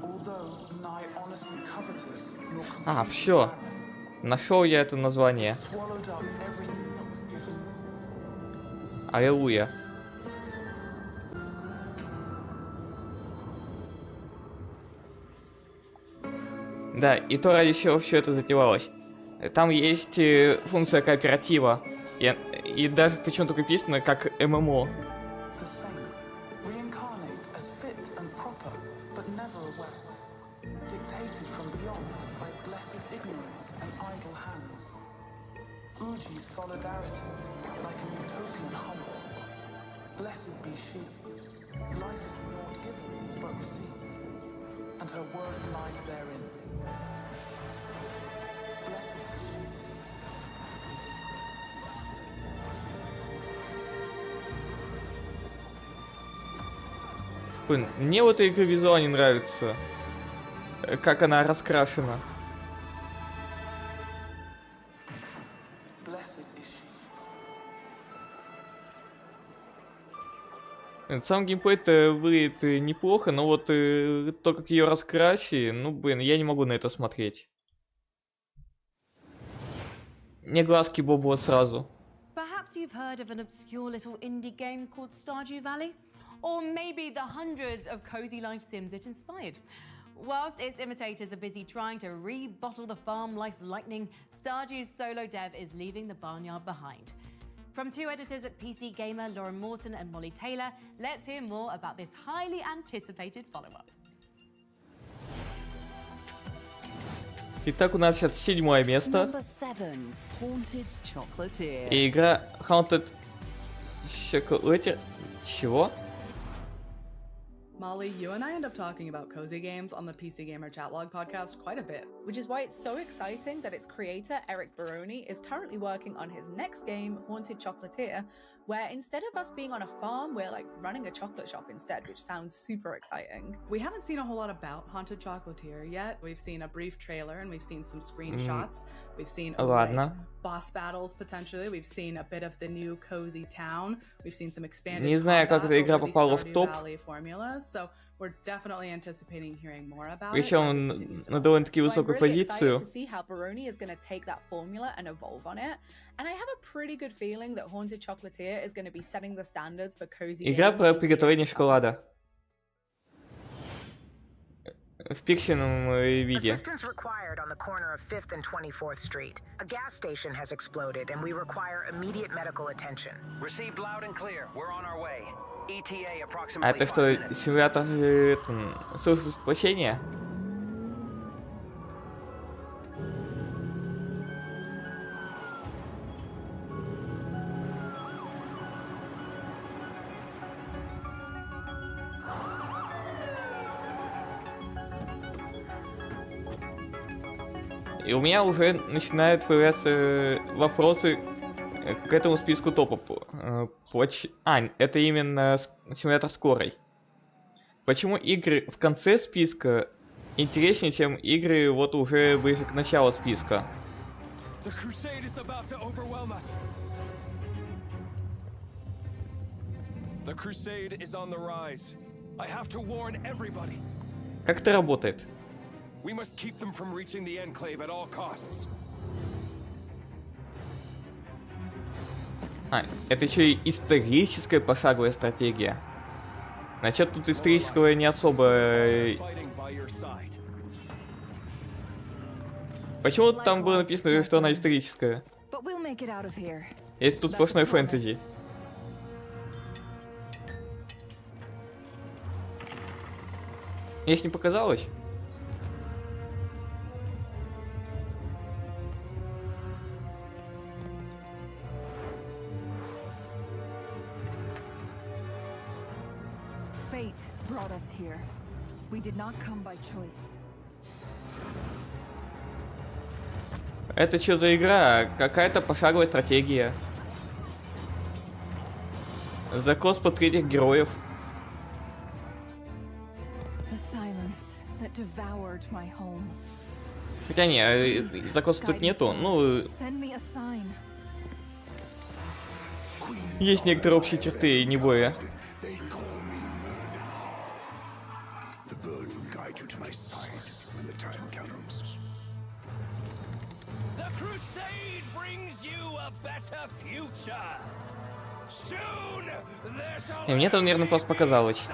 Although nigh honestly covetous, nor А, все. Нашел я это название. swallowed up everything that was given. Аллилуйя. Да, и то, ради чего все это затевалось. Там есть функция кооператива. И даже почему-то написано как ММО. Reincarnate as fit and proper, but never aware. Dictated from beyond by blessed ignorance and idle hands. Uji's solidarity, like an utopian hummus. Blessed be she. Life is not given, but received. And her worth lies therein. Blessed is she. Блин, мне вот эта игра визуально нравится. Как она раскрашена. Сам геймплей-то выглядит неплохо, но вот то, как ее раскрасили, ну блин, я не могу на это смотреть. Мне глазки бобла сразу. Perhaps you've heard of an obscure little indie game called Stardew Valley? Or maybe the hundreds of cozy life sims it inspired. Whilst its imitators are busy trying to rebottle the farm life lightning, Stardew's solo dev is leaving the barnyard behind. From two editors at PC Gamer, Lauren Morton and Molly Taylor, let's hear more about this highly anticipated follow-up. Итак, у нас сейчас 7-е место. И игра Haunted Chocolatier. Чего? Molly, you and I end up talking about cozy games on the PC Gamer Chatlog podcast quite a bit, which is why it's so exciting that its creator, Eric Baroni, is currently working on his next game, Haunted Chocolatier, where instead of us being on a farm, we're like running a chocolate shop instead, which sounds super exciting. We haven't seen a whole lot about Haunted Chocolatier yet. We've seen a brief trailer and we've seen some screenshots. We've seen like, boss battles potentially. We've seen a bit of the new cozy town. We've seen some expanded Не знаю, как эта игра попала в топ. So we're definitely anticipating hearing more about Причем на довольно-таки высокую позицию. Игра про приготовление шоколада. В пиксельном виде. Assistance required on the corner of 5th and 24th Street. A gas station has exploded and we require immediate medical attention. Received loud and clear. We're on our way. ETA approximately. А это что, симулятор службы спасения? И у меня уже начинают появляться вопросы к этому списку топов. Это именно симулятор скорой. Почему игры в конце списка интереснее, чем игры вот уже ближе к началу списка? Как это работает? We must keep them from reaching the enclave at all costs. Это еще и историческая пошаговая стратегия. Насчет тут исторического не особо. Почему там было написано, что она историческая? Если тут сплошное фэнтези. Если не показалось? Brought us here. We did not come by choice. Это что за игра? Какая-то пошаговая стратегия. Закос под третьих героев. The silence that devoured my home. Хотя не, закоса тут нету, ну... Есть некоторые общие черты, не более. И мне это, наверное, просто показалось.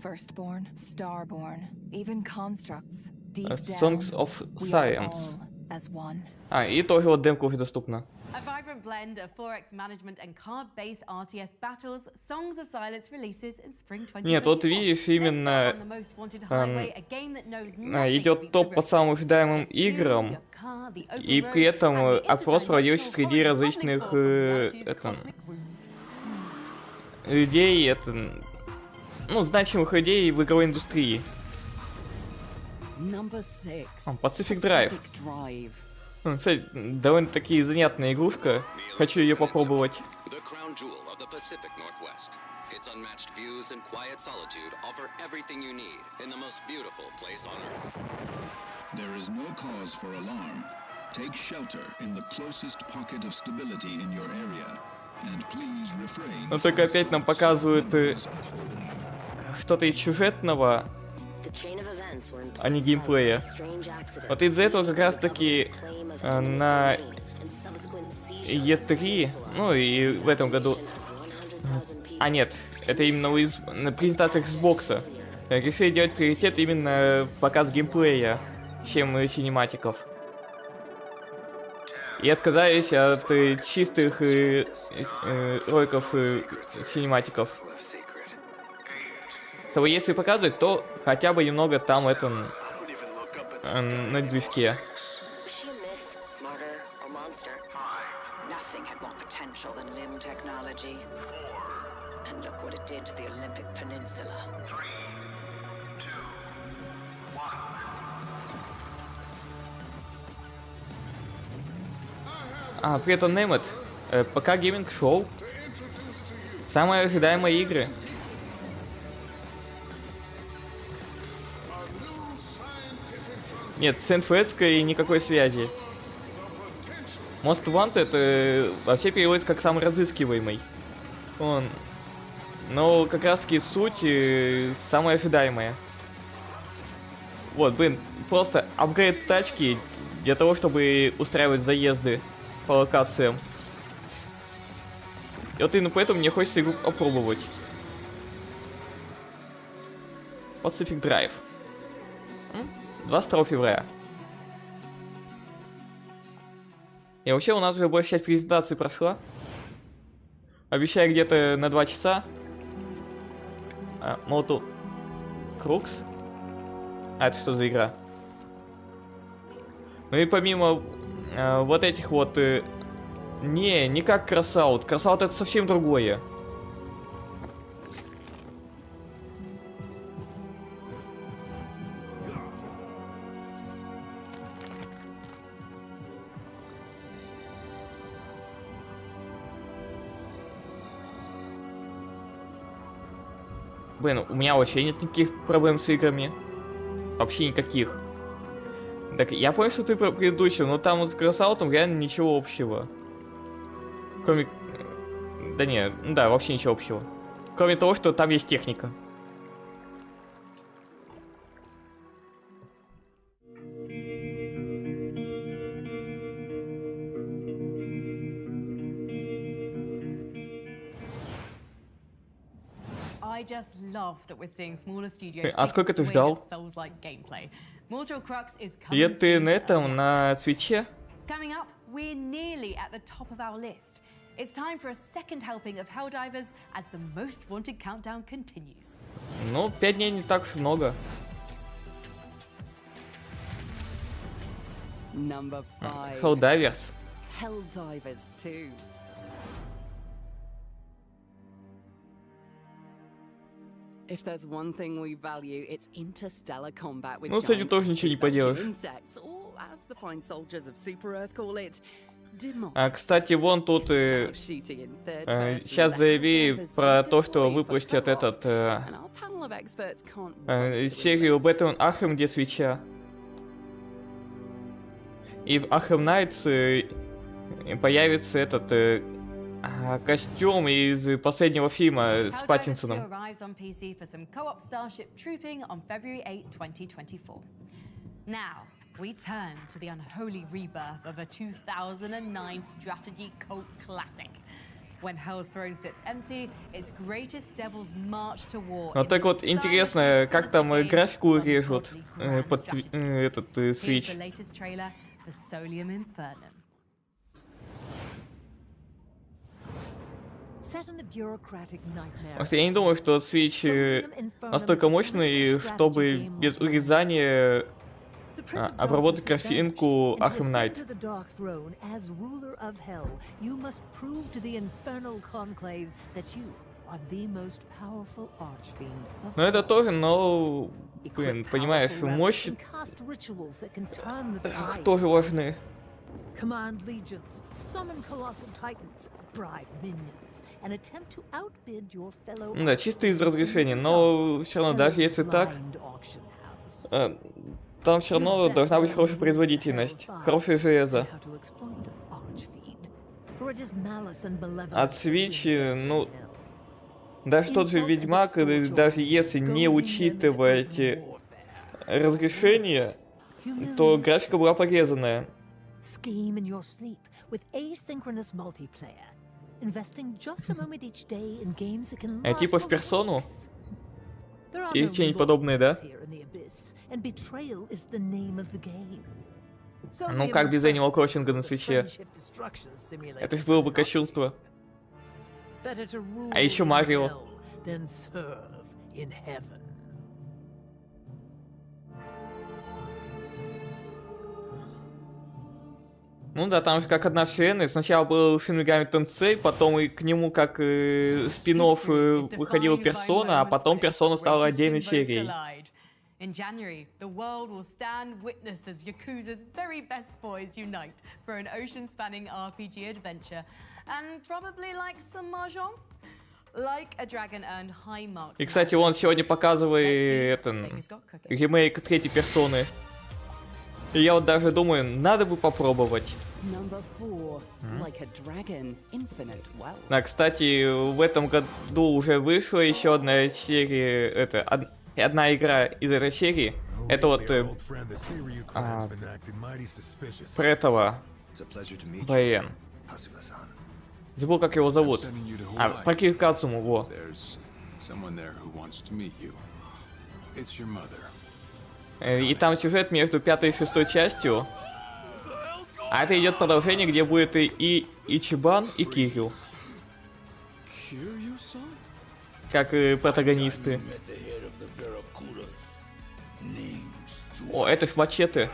Firstborn, starborn, even constructs. Songs of Science. И тоже вот демка уже доступна. A vibrant blend of 4X management and card-based RTS battles, Songs of Silence releases in spring 2024. Нет, вот видишь, именно идет топ по самым ожидаемым играм, и при этом опрос проводился среди различных людей, ну, значимых людей в игровой индустрии. Pacific Drive. Кстати, довольно-таки занятная игрушка. Хочу ее попробовать. Its unmatched views and quiet solitude offer everything you need in the most beautiful place on Earth. There is no cause for alarm. Take shelter in the closest pocket of stability in your area, and please refrain. Но только опять нам показывают что-то из сюжетного, а не геймплея. Вот из-за этого как раз-таки на E3, ну и в этом году... А нет, это именно на презентациях Xbox. Решили делать приоритет именно показ геймплея, чем синематиков. И отказались от чистых роликов синематиков. Чтобы если показывать, то хотя бы немного там это на движке. При этом Name It, пока гейминг шоу, самые ожидаемые игры. Нет, с Сент-Фредской никакой связи. Most Wanted вообще переводится как самый разыскиваемый. Но как раз таки суть самая ожидаемая. Вот, блин, просто апгрейд тачки для того, чтобы устраивать заезды по локациям. И вот именно поэтому мне хочется игру попробовать. Pacific Drive. 22 февраля. И вообще у нас уже большая часть презентации прошла. Обещаю где-то на 2 часа. Моту Крукс. Это что за игра? Ну и помимо вот этих вот... не как Кросаут. Кросаут это совсем другое. Блин, у меня вообще нет никаких проблем с играми. Вообще никаких. Так, я понял, что ты про предыдущего, но там вот с Кросаутом реально ничего общего. Кроме... Да не, да, вообще ничего общего. Кроме того, что там есть техника. I just love that we're seeing smaller studios. А сколько ты ждал? И ты на этом, на Твиче? Coming up, we're nearly at the top of our list. It's time for a second helping of Helldivers as the most wanted countdown continues. Ну, 5 дней не так уж много. Number 5. Helldivers. Helldivers 2. If there's one thing we value, it's interstellar combat with ну, с этим тоже ничего не поделаешь. insects, or as Кстати, вон тут сейчас заявили про то, что выпустят этот серию Battle Arkham, где свеча. И в Arkham Knights появится этот костюм из последнего фильма с Паттинсоном. We turn to the unholy rebirth of a 2009 strategy cult classic. When Hell's Throne sits empty, its greatest devils march to war. Ну так вот, интересно, как там графику режут под этот Switch. Я не думаю, что Switch настолько мощный, чтобы без урезания обработать картинку Arkham Knight. Ну это тоже, но, блин, понимаешь, мощь тоже важны. Да, чисто из разрешения, но все равно, даже если так, там все равно должна быть хорошая производительность, хорошее железо. От Switch, ну, даже тот же Ведьмак, даже если не учитывать разрешение, то графика была порезанная. Типа в персону? Или что-нибудь подобное, да? Ну как без Animal Crossing на свече? Это было бы кощунство. А еще Марио. Ну да, там же как одна вселенная. Сначала был фильм Megami Tensei, потом и к нему как спин-офф выходила Персона, а потом Персона стала отдельной серией. In January, the world will stand witness as Yakuza's very best boys unite for an ocean-spanning RPG adventure, and probably like some mahjong. Like a dragon earned high marks. И, кстати, он сегодня показывает ремейк третьей Персоны. И я вот даже думаю, надо бы попробовать. Да, кстати, в этом году уже вышла еще одна серия, это одна игра из этой серии. Это вот про этого Б.Н. Забыл, как его зовут. Про Киркацуму, во. И там сюжет между 5-й и 6-й частью. А это идет продолжение, где будет и Ичибан, и Кирю. Как протагонисты. О, это ж мачете.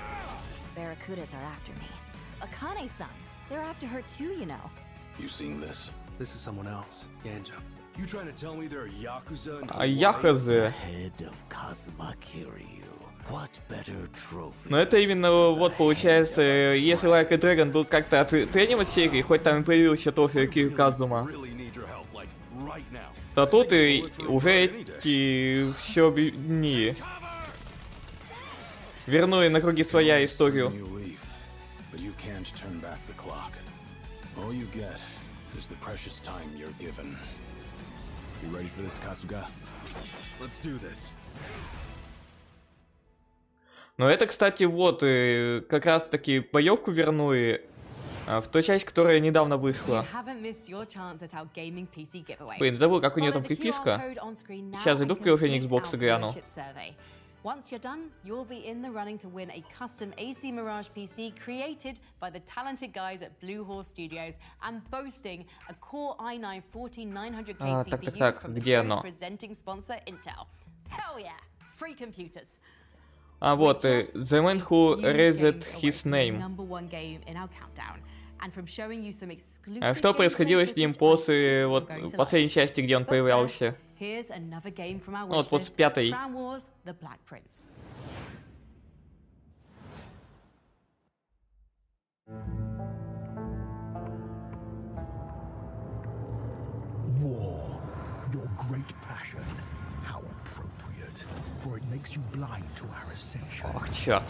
А Яхазе. Но это именно вот получается, если Like a Dragon был как-то отренивать серии, хоть там и появился трофей Кирказума, то тут и уже эти все объединили. Вернули на круги своя историю. Но это, кстати, вот, как раз таки боевку вернули в той части, которая недавно вышла. Блин, забыл, как у нее там приписка. Сейчас зайду в приложение Xbox и гляну. Once you're done, you'll be in the running to win a custom AC Mirage PC created by the talented guys at Blue Horse Studios and boasting a Core i9 14900K CPU from the show's presenting sponsor Intel. Hell yeah! Free computers. А вот, The Man Who Raised His Name. Что происходило с ним после вот последней части, где он появлялся? Вот после 5-й. War, your great passion. How appropriate, for it makes you blind to our ascension. Ох, черт.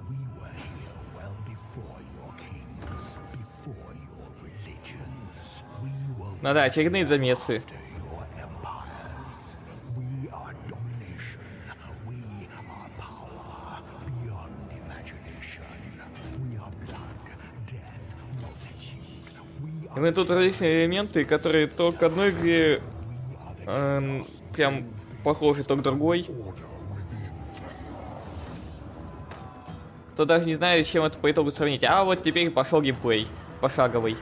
We were here well before your kings, before your religions. We will Надо очередные замесы. your empires. We are domination. We are power beyond imagination. We are blood, death, multitude. We И мы тут различные элементы, которые то к одной игре прям похожи, то к другой. То даже не знаю, с чем это по итогу сравнить. А вот теперь пошел геймплей пошаговый.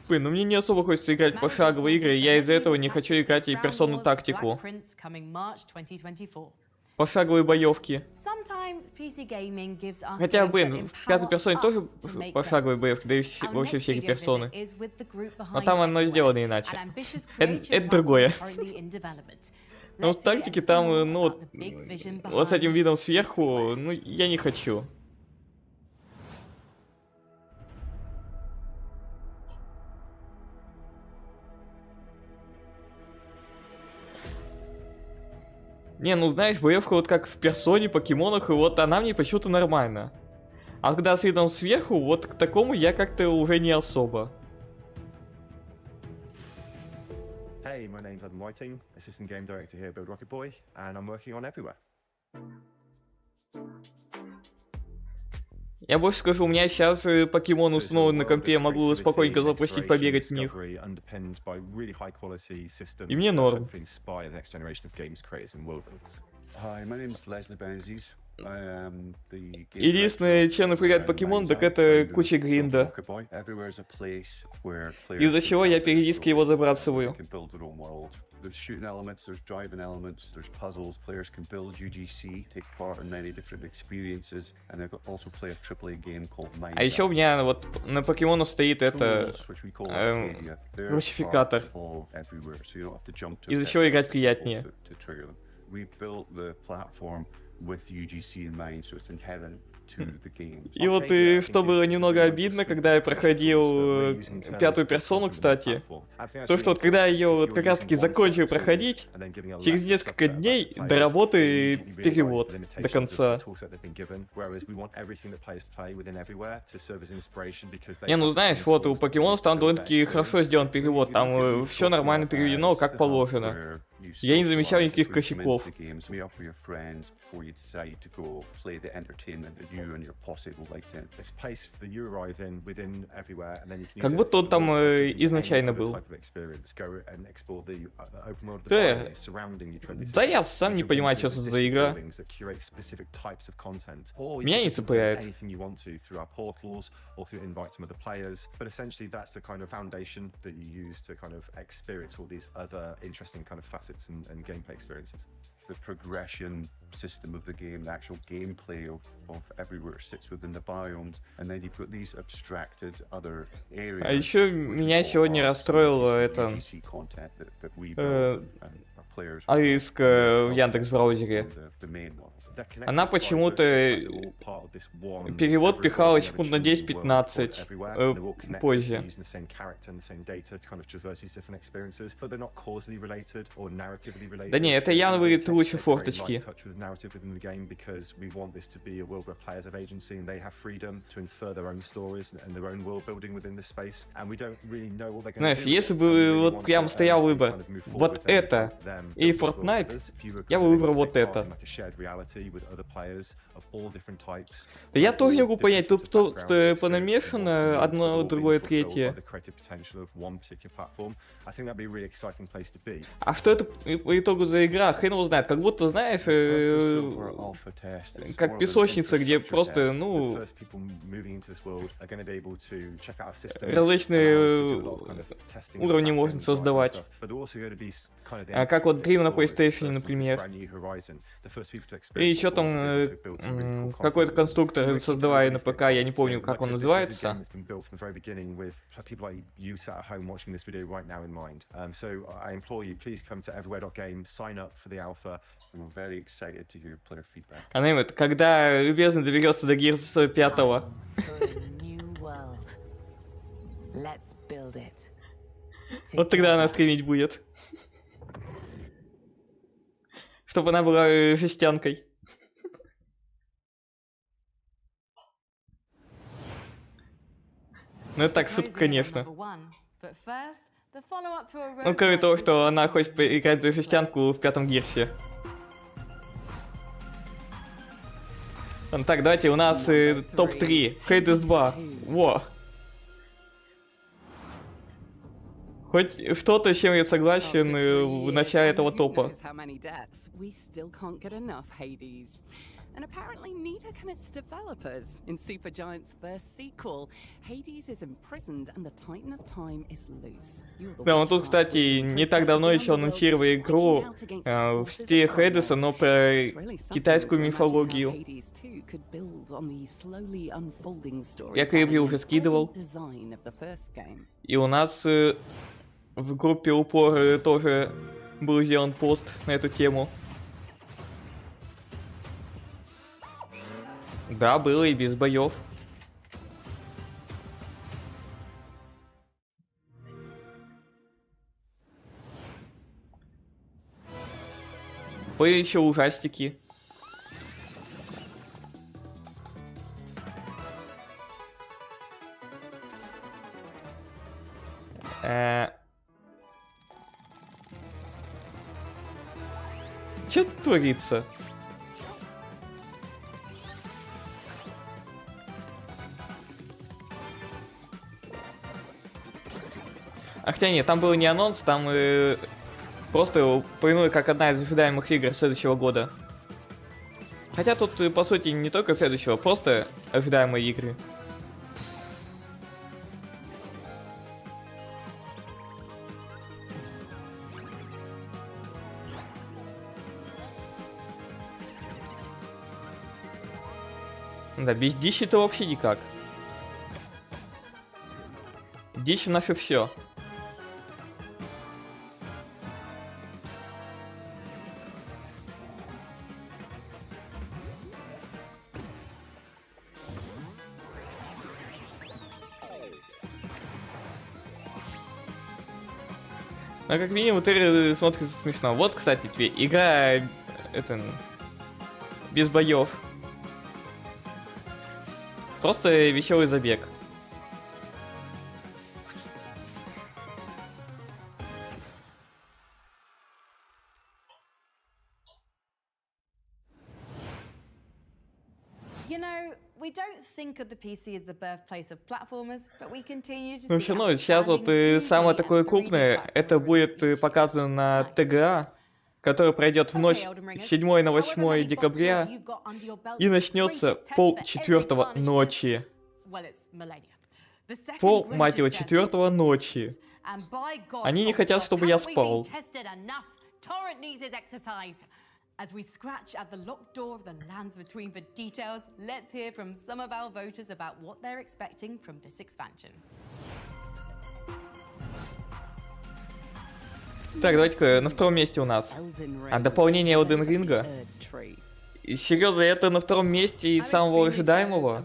Блин, ну мне не особо хочется играть в пошаговые игры, и я из-за этого не хочу играть и персону тактику. Пошаговые боевки. Хотя, блин, в пятой персоне тоже пошаговые боевки, да и вообще все эти персоны. Но там оно сделано иначе. Это другое. Но в тактике там, ну, вот с этим видом сверху, ну, я не хочу. Не, ну знаешь, боевка вот как в персоне, покемонах, и вот она мне почему-то нормально. А когда с видом сверху, вот к такому я как-то уже не особо. Hey, my name's Adam Whiting, assistant game director here at Build Rocket Boy, and I'm working on everywhere. Я больше скажу, у меня сейчас покемоны установлены на компе, я могу спокойненько запустить, побегать в них. И мне норм. Единственное, чем напрягает покемон, так это куча гринда. Из-за чего я периодически его забрасываю. There's shooting elements, there's driving elements, there's puzzles. Players can build UGC, take part in many different experiences, and they also play a AAA game called Mind. А еще у меня вот на покемонах стоит это русификатор, из-за чего играть приятнее. We built the platform with UGC in mind, so it's inherent. И вот что было немного обидно, когда я проходил пятую персону, кстати, то что вот когда я ее вот как раз таки закончил проходить, через несколько дней до работы перевод до конца. Не, ну знаешь, вот у покемонов там довольно-таки хорошо сделан перевод, там все нормально переведено, как положено. Я не замечал никаких косяков. Как будто он там изначально был. Да я сам не понимаю, что это за игра. Меня не цепляет. And gameplay experiences. The progression system of the game, the actual gameplay of everywhere sits within the biomes, and then you've got these abstracted other areas. А еще меня сегодня расстроило это АИСК в Яндекс.Браузере. Она почему-то перевод пихала секунд на 10-15 позже. Да не, это явно выглядит лучше форточки. Знаешь, если бы вот прям стоял выбор вот это и Fortnite, я бы выбрал вот это. Да я тоже не могу понять, тут просто понамешано одно, другое, третье. А что это по итогу за игра? Хрен его знает. Как будто, знаешь, как песочница, где просто, ну, различные уровни можно создавать. А как вот Dream на PlayStation, например. И еще там какой-то конструктор создавали на ПК, я не помню, как он называется. А наверное, когда любезно доберется до Gears 5. Вот тогда она стримить будет. Чтобы она была жестянкой. Ну это так, шутка, конечно. Ну, кроме того, что она хочет поиграть за жестянку в 5-м Гирсе. Так, давайте, у нас топ-3. Hades 2. Во. Хоть что-то, с чем я согласен в начале этого топа. And apparently neither can its developers. In Supergiant's first sequel, Hades is imprisoned and the Titan of Time is loose. Да, вот тут, кстати, не так давно еще анонсировали игру в стиле Хейдеса, но про китайскую мифологию. Я клипы уже скидывал. И у нас в группе Упор тоже был сделан пост на эту тему. Да, было и без боев. Были еще ужастики. Что творится? А хотя нет, там был не анонс, там просто упомянули как одна из ожидаемых игр следующего года. Хотя тут, по сути, не только следующего, просто ожидаемые игры. Да, без дичи-то вообще никак. Дичь нафиг все. Но как минимум трейлер смотрится смешно. Вот, кстати, тебе игра без боев. Просто веселый забег. Но все равно сейчас вот самое такое крупное, это будет показано на ТГА, который пройдет в ночь с 7 на 8 декабря и начнется 3:30 ночи. Мать его, 4 ночи. Они не хотят, чтобы я спал. As we scratch at the locked door of the lands between for details, let's hear from some of our voters about what they're expecting from this expansion. Так, давайте-ка на втором месте у нас дополнение Elden Ring'а. Серьезно, это на втором месте и самого ожидаемого?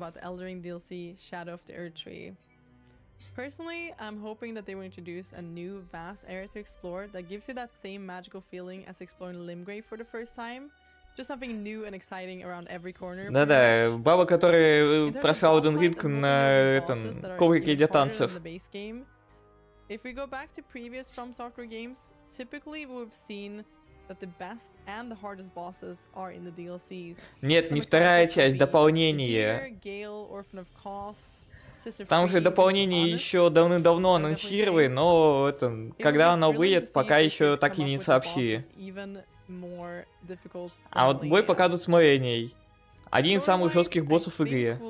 Personally, I'm hoping that they will introduce a new vast area to explore that gives you that same magical feeling as exploring Limgrave for the first time. Just something new and exciting around every corner. Да-да, баба, которая прошла Elden Ring на этом коврике для танцев. If we go back to previous From Software games, typically we've seen that the best and the hardest bosses are in the DLCs. Нет, не вторая часть, дополнение. Там же дополнение еще давным-давно анонсировали, но когда оно выйдет, пока еще так и не сообщили. А вот бой показывают с Миленой. Один из самых жестких боссов в игре.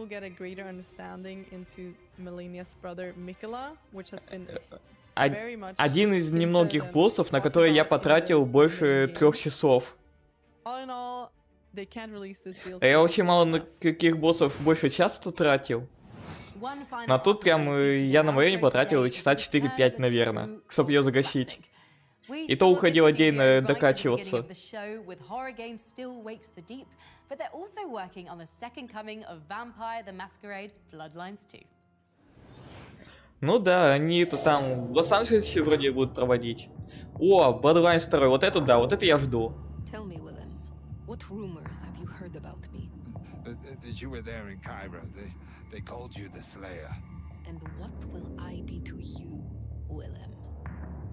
один из немногих боссов, на который я потратил больше 3 часов. Я очень мало на каких боссов больше часа тратил. А тут прям я на моей потратил часа 4-5, наверное, чтобы ее загасить. И то уходил отдельно докачиваться. Ну да, они это там в Лос-Анджелесе вроде будут проводить. О, Bloodlines 2, вот это да, вот это я жду. What rumors have you heard about me? That you were there in Cairo. They called you the Slayer. And what will I be to you, Willem?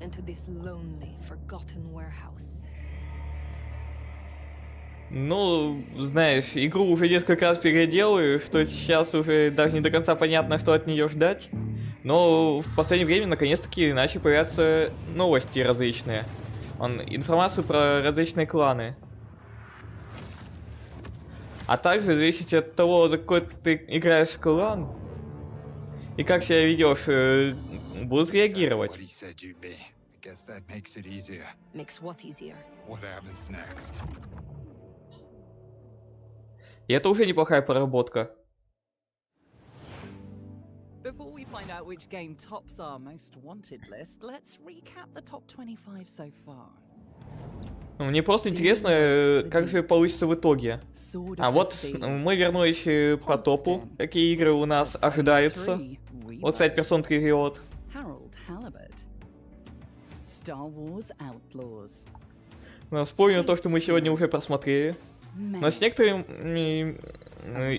And to this lonely, forgotten warehouse? Ну, знаешь, игру уже несколько раз переделаю, что сейчас уже даже не до конца понятно, что от нее ждать. Но в последнее время наконец-таки начали появляться новости различные. Информацию про различные кланы. А также зависит от того, за какой ты играешь в клан и как себя ведешь, будут реагировать. И это уже неплохая проработка. Before we find out which game tops our most wanted list, let's recap the top 25 so far. Мне просто интересно, как же получится в итоге. А вот мы вернулись по топу. Какие игры у нас ожидаются. Вот сайт Person Triod. Вспомнил то, что мы сегодня уже просмотрели. Но с некоторыми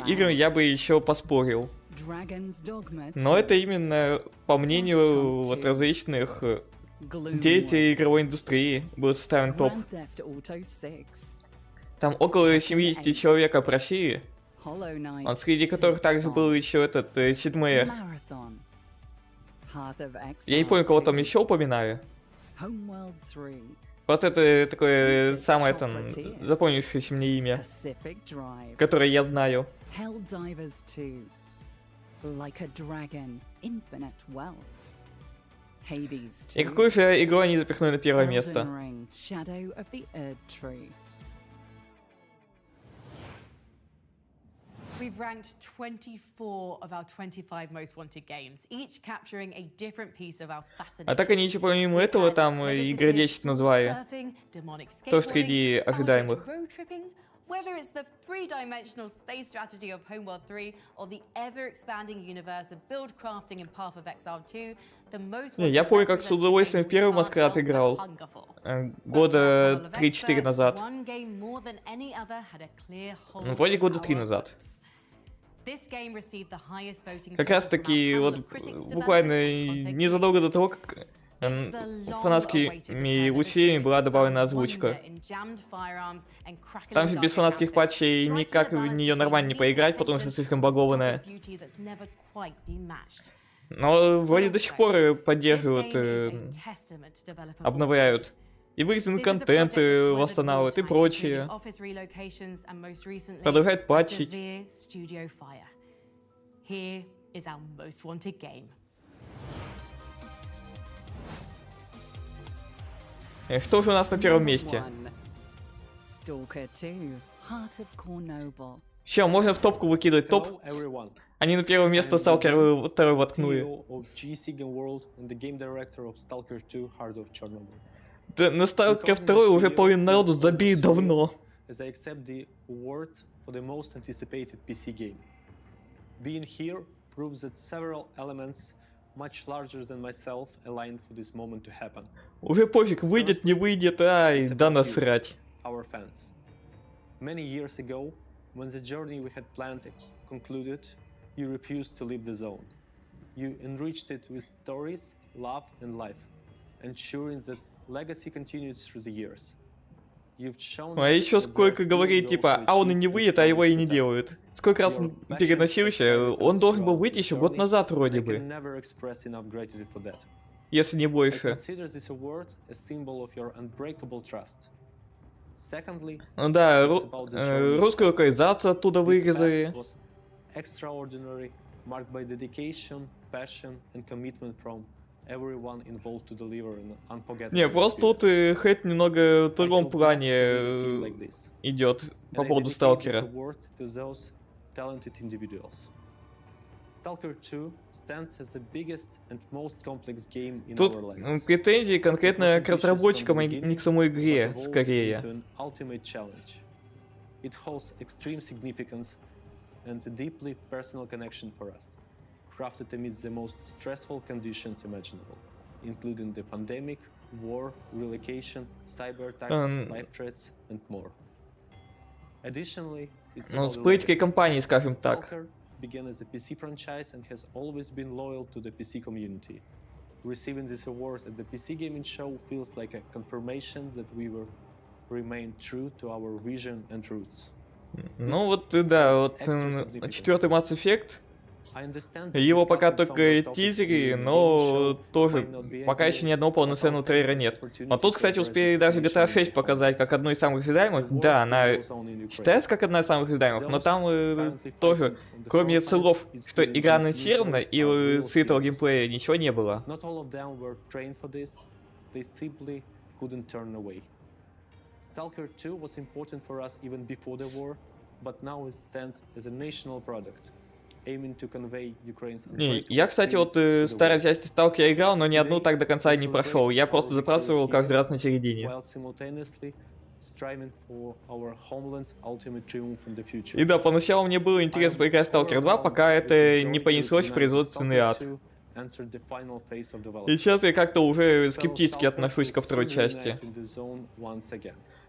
играми я бы еще поспорил. Но это именно по мнению вот различных деятелей игровой индустрии был составлен топ. Там около 70 человек опросили, среди которых также был еще этот седьмой. Я не помню, кого там еще упоминаю. Вот это такое самое там запомнившееся мне имя, которое я знаю. И какую же игру они запихнули на первое место? We've ranked 24 of our 25 most wanted games, each capturing a different piece of our fascination. А так они еще помимо этого там игры 10 назвали. Тоже среди ожидаемых. Whether it's the three-dimensional space strategy of Homeworld 3 or the ever-expanding universe of build crafting in Path of Exile 2, the most... Я помню, как с удовольствием первый Маскарад играл. Года 3-4 назад. Ну, вроде года 3 назад. Как раз таки, вот буквально незадолго до того, как фанатскими усилиями была добавлена озвучка. Там же без фанатских патчей никак в нее нормально не поиграть, потому что слишком багованная. Но вроде до сих пор поддерживают, обновляют. И вырезанный контент восстанавливают и прочее. Продолжают патчить. Что же у нас на первом месте? Все, можно в топку выкидывать топ. Они на первое место Stalker 2 воткнули. Да, на Stalker 2 уже половину народу забили давно. Much larger than myself aligned for this moment to happen. Уже пофиг, выйдет, не выйдет, ай, да насрать. Our fans. Many years ago, when the journey we had planned concluded, you refused to leave the zone. You enriched it with stories, love and life, ensuring that legacy continues through the years. А еще сколько говорит, типа, а он и не выйдет, а его и не делают. Сколько раз он переносился, он должен был выйти еще год назад вроде бы. Если не больше. Ну да, русскую локализацию оттуда вырезали. everyone involved to deliver an unforgettable Не, просто тут Хэт немного в другом плане идет по поводу Сталкера. Тут претензии конкретно к разработчикам, а не к самой игре, скорее. It holds extreme significance and a deeply personal connection for us, crafted amidst the most stressful conditions imaginable, including the pandemic, war, relocation, cyber attacks, life threats, and more. Additionally, it's с политикой компании, скажем так. Stalker began as a PC franchise and has always been loyal to the PC community. Receiving this award at the PC Gaming Show feels like a confirmation that we were remain true to our vision and roots. Ну вот, да, вот четвертый Mass Effect, его пока только тизеры, но тоже пока еще ни одного полноценного трейлера нет. Но тут, кстати, успели даже GTA 6 показать как одну из самых ожидаемых. Да, она считается как одна из самых ожидаемых, но там тоже, кроме слов, что игра анонсирована и сытого геймплея, ничего не было. Stalker 2 was important for us even before the war, but now it stands as a national product, aiming to convey Ukraine's. Я, кстати, вот старая часть Сталкера играл, но ни одну так до конца не прошел. Я просто забрасывал каждый раз на середине. И да, поначалу мне было интересно поиграть в Stalker 2, пока это не понеслось в производственный ад. И сейчас я как-то уже скептически отношусь ко второй части.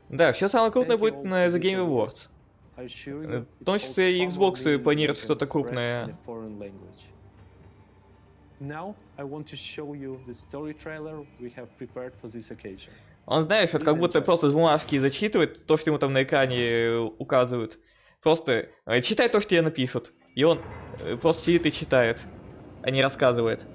Да, все самое крупное будет на The Game Awards. В том числе и Xbox планирует что-то крупное. Он, знаешь, вот как будто просто с бумажки зачитывает то, что ему там на экране указывают. Просто читай то, что тебе напишут. И он просто сидит и читает, а не рассказывает.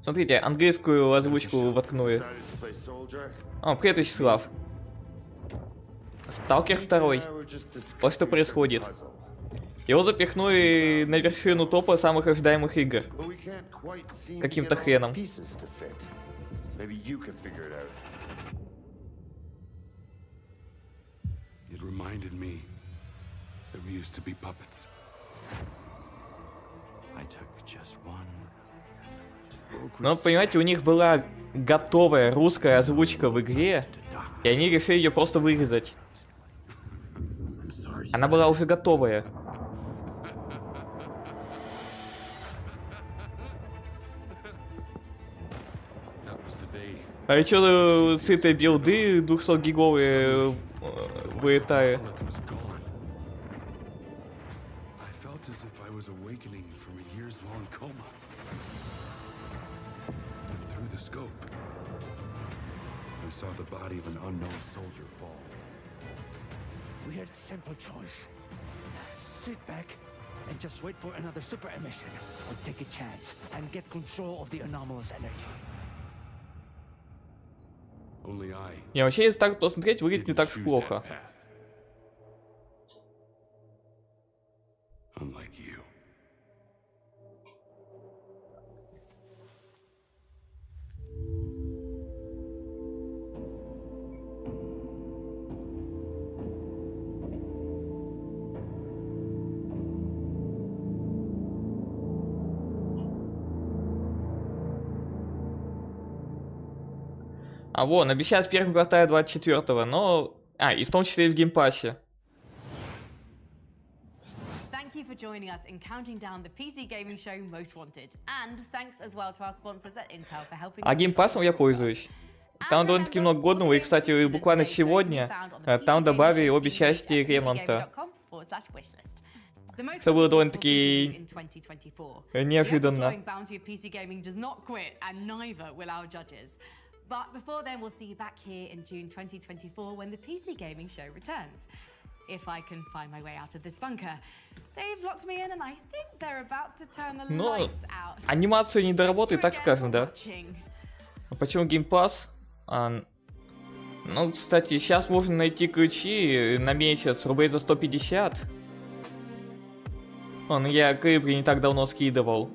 Смотрите, английскую озвучку воткнули. О, привет, Вячеслав. Сталкер 2. Вот что происходит. Его запихнули на вершину топа самых ожидаемых игр. Каким-то хреном. Но, понимаете, у них была готовая русская озвучка в игре, и они решили ее просто вырезать. Она была уже готовая. А еще сытые билды 200-гиговые вылетают. Saw the body of an unknown soldier fall. We had a simple choice. Sit back and just wait for another super emission, or take a chance and get control of the anomalous energy. Не, вообще, если так посмотреть, выглядит не так уж плохо. А вон, обещают в первом квартале 24-го, но... А, и в том числе и в геймпассе. Thank you for joining us in counting down the PC gaming show most wanted. And thanks as well to our sponsors at Intel for helping. А геймпассом я пользуюсь. Там довольно-таки много годного, и, кстати, буквально сегодня там добавили обе части ремонта. Это было довольно-таки неожиданно. But before then, we'll see you back here in June 2024 when the PC Gaming Show returns. if I can find my way out of this bunker. They've locked me in, and I think they're about to turn the Ну, lights out. анимацию не доработает, так скажем, да? А почему Game Pass? Ну, кстати, сейчас можно найти ключи на месяц рублей за 150. Я Кэбри не так давно скидывал.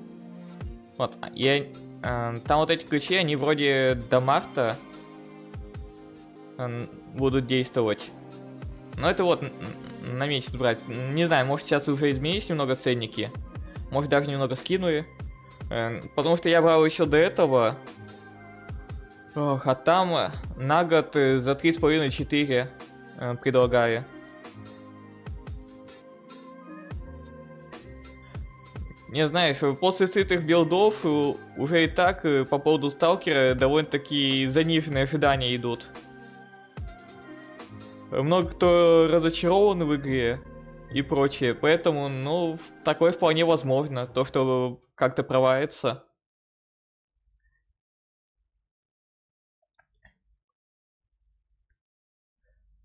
Вот, там вот эти ключи, они вроде до марта будут действовать. Но это вот на месяц брать. Не знаю, может сейчас уже изменились немного ценники. Может даже немного скинули. Потому что я брал еще до этого. Ох, а там на год за 3,5-4 предлагали. Не знаю, после сытых билдов уже и так по поводу сталкера довольно-таки заниженные ожидания идут. Много кто разочарован в игре и прочее, поэтому, ну, такое вполне возможно, то, что как-то провалится.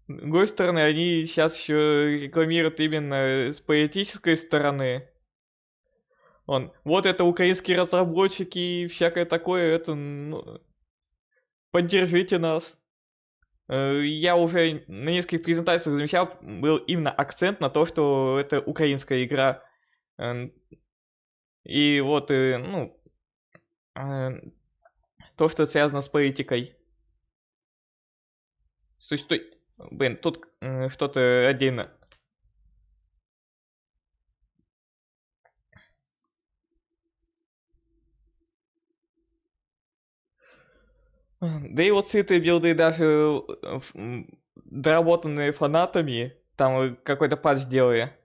С другой стороны, они сейчас еще рекламируют именно с политической стороны. Вот это украинские разработчики и всякое такое, это, ну, поддержите нас. Я уже на нескольких презентациях замечал, был именно акцент на то, что это украинская игра. И вот, ну, то, что связано с политикой. Существует... Блин, тут что-то отдельно. Да и вот сытые билды, даже доработанные фанатами, там какой-то патч сделали.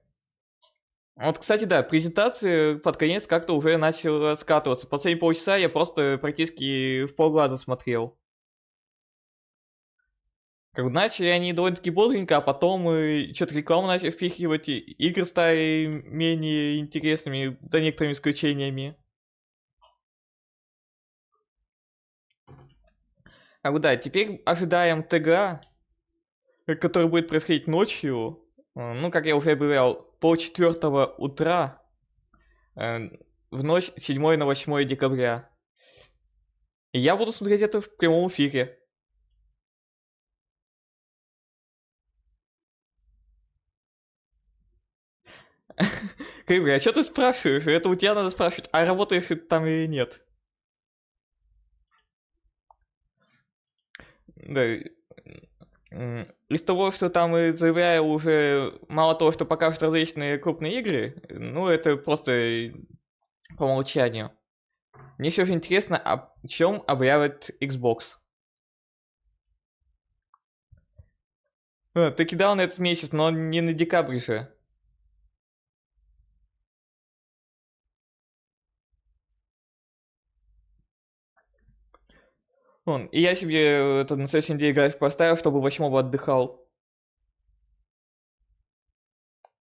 Вот, кстати, да, презентации под конец как-то уже начала скатываться. Последние полчаса я просто практически в полглаза смотрел. Как бы начали они довольно-таки бодренько, а потом что-то рекламу начали впихивать, и игры стали менее интересными, за некоторыми исключениями. Как бы да, теперь ожидаем ТГ, который будет происходить ночью, ну, как я уже объявлял, 3:30 утра, в ночь с 7 на 8 декабря. И я буду смотреть это в прямом эфире. Кривый, а что ты спрашиваешь? Это у тебя надо спрашивать, а работаешь ты там или нет? Да. Из того, что там заявляю уже, мало того, что покажут различные крупные игры, ну это просто по умолчанию. Мне все же интересно, о чем объявит Xbox. Ты кидал на этот месяц, но не на декабрь же. И я себе это на следующей неделе график поставил, чтобы 8-го отдыхал.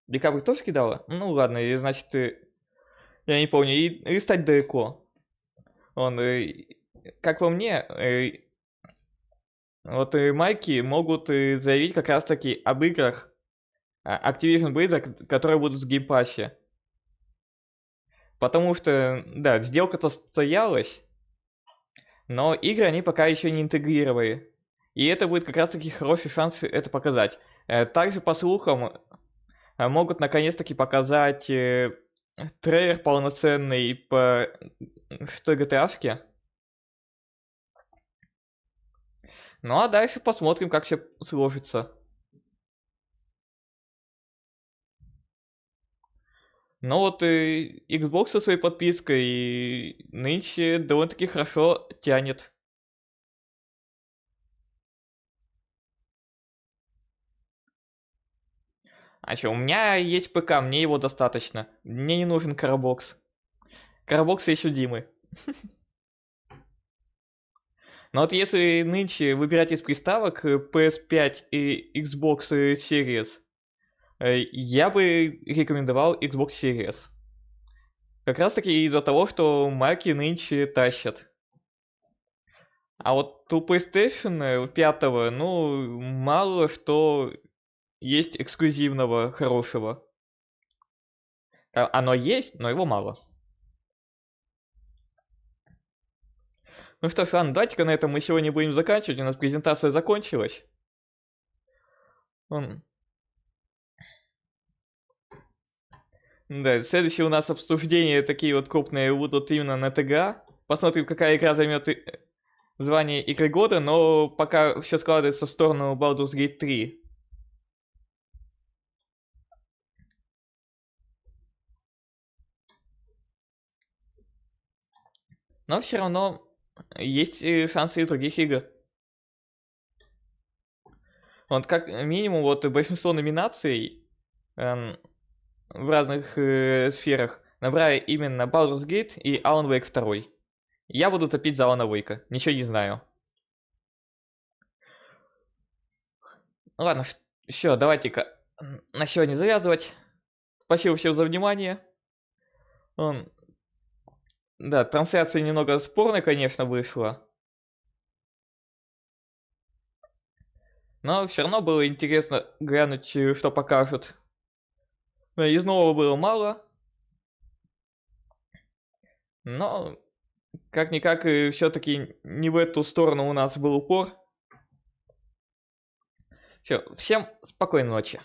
Декабрь тоже кидала? Ну ладно, и значит, я не помню, и стать далеко. Как по мне, вот майки могут заявить как раз таки об играх Activision Blizzard, которые будут в геймпассе. Потому что, да, сделка-то состоялась, но игры они пока еще не интегрировали. И это будет как раз таки хороший шанс это показать. Также, по слухам, могут наконец-таки показать трейлер полноценный по 6-й GTA-шке. Ну а дальше посмотрим, как все сложится. Ну вот Xbox со своей подпиской нынче довольно-таки хорошо тянет. А что, у меня есть ПК, мне его достаточно. Мне не нужен Карабокс. Карабокс есть у Димы. Но вот если нынче выбирать из приставок PS5 и Xbox Series, я бы рекомендовал Xbox Series. Как раз таки из-за того, что маки нынче тащат. А вот у PlayStation 5, ну, мало что есть эксклюзивного, хорошего. Оно есть, но его мало. Ну что ж, ладно, давайте-ка на этом мы сегодня будем заканчивать. У нас презентация закончилась. Да, следующее у нас обсуждение, такие вот крупные будут именно на ТГА. Посмотрим, какая игра займет звание игры года, но пока все складывается в сторону Baldur's Gate 3. Но все равно есть шансы и у других игр. Вот как минимум, вот большинство номинаций в разных сферах набрали именно Baldur's Gate и Alan Wake 2. Я буду топить за Алана Вейка, ничего не знаю. Ладно, все, давайте-ка на сегодня завязывать. Спасибо всем за внимание. Да, трансляция немного спорная, конечно, вышла. Но все равно было интересно глянуть, что покажут. Из нового было мало. Но, как-никак, все-таки не в эту сторону у нас был упор. Все, всем спокойной ночи.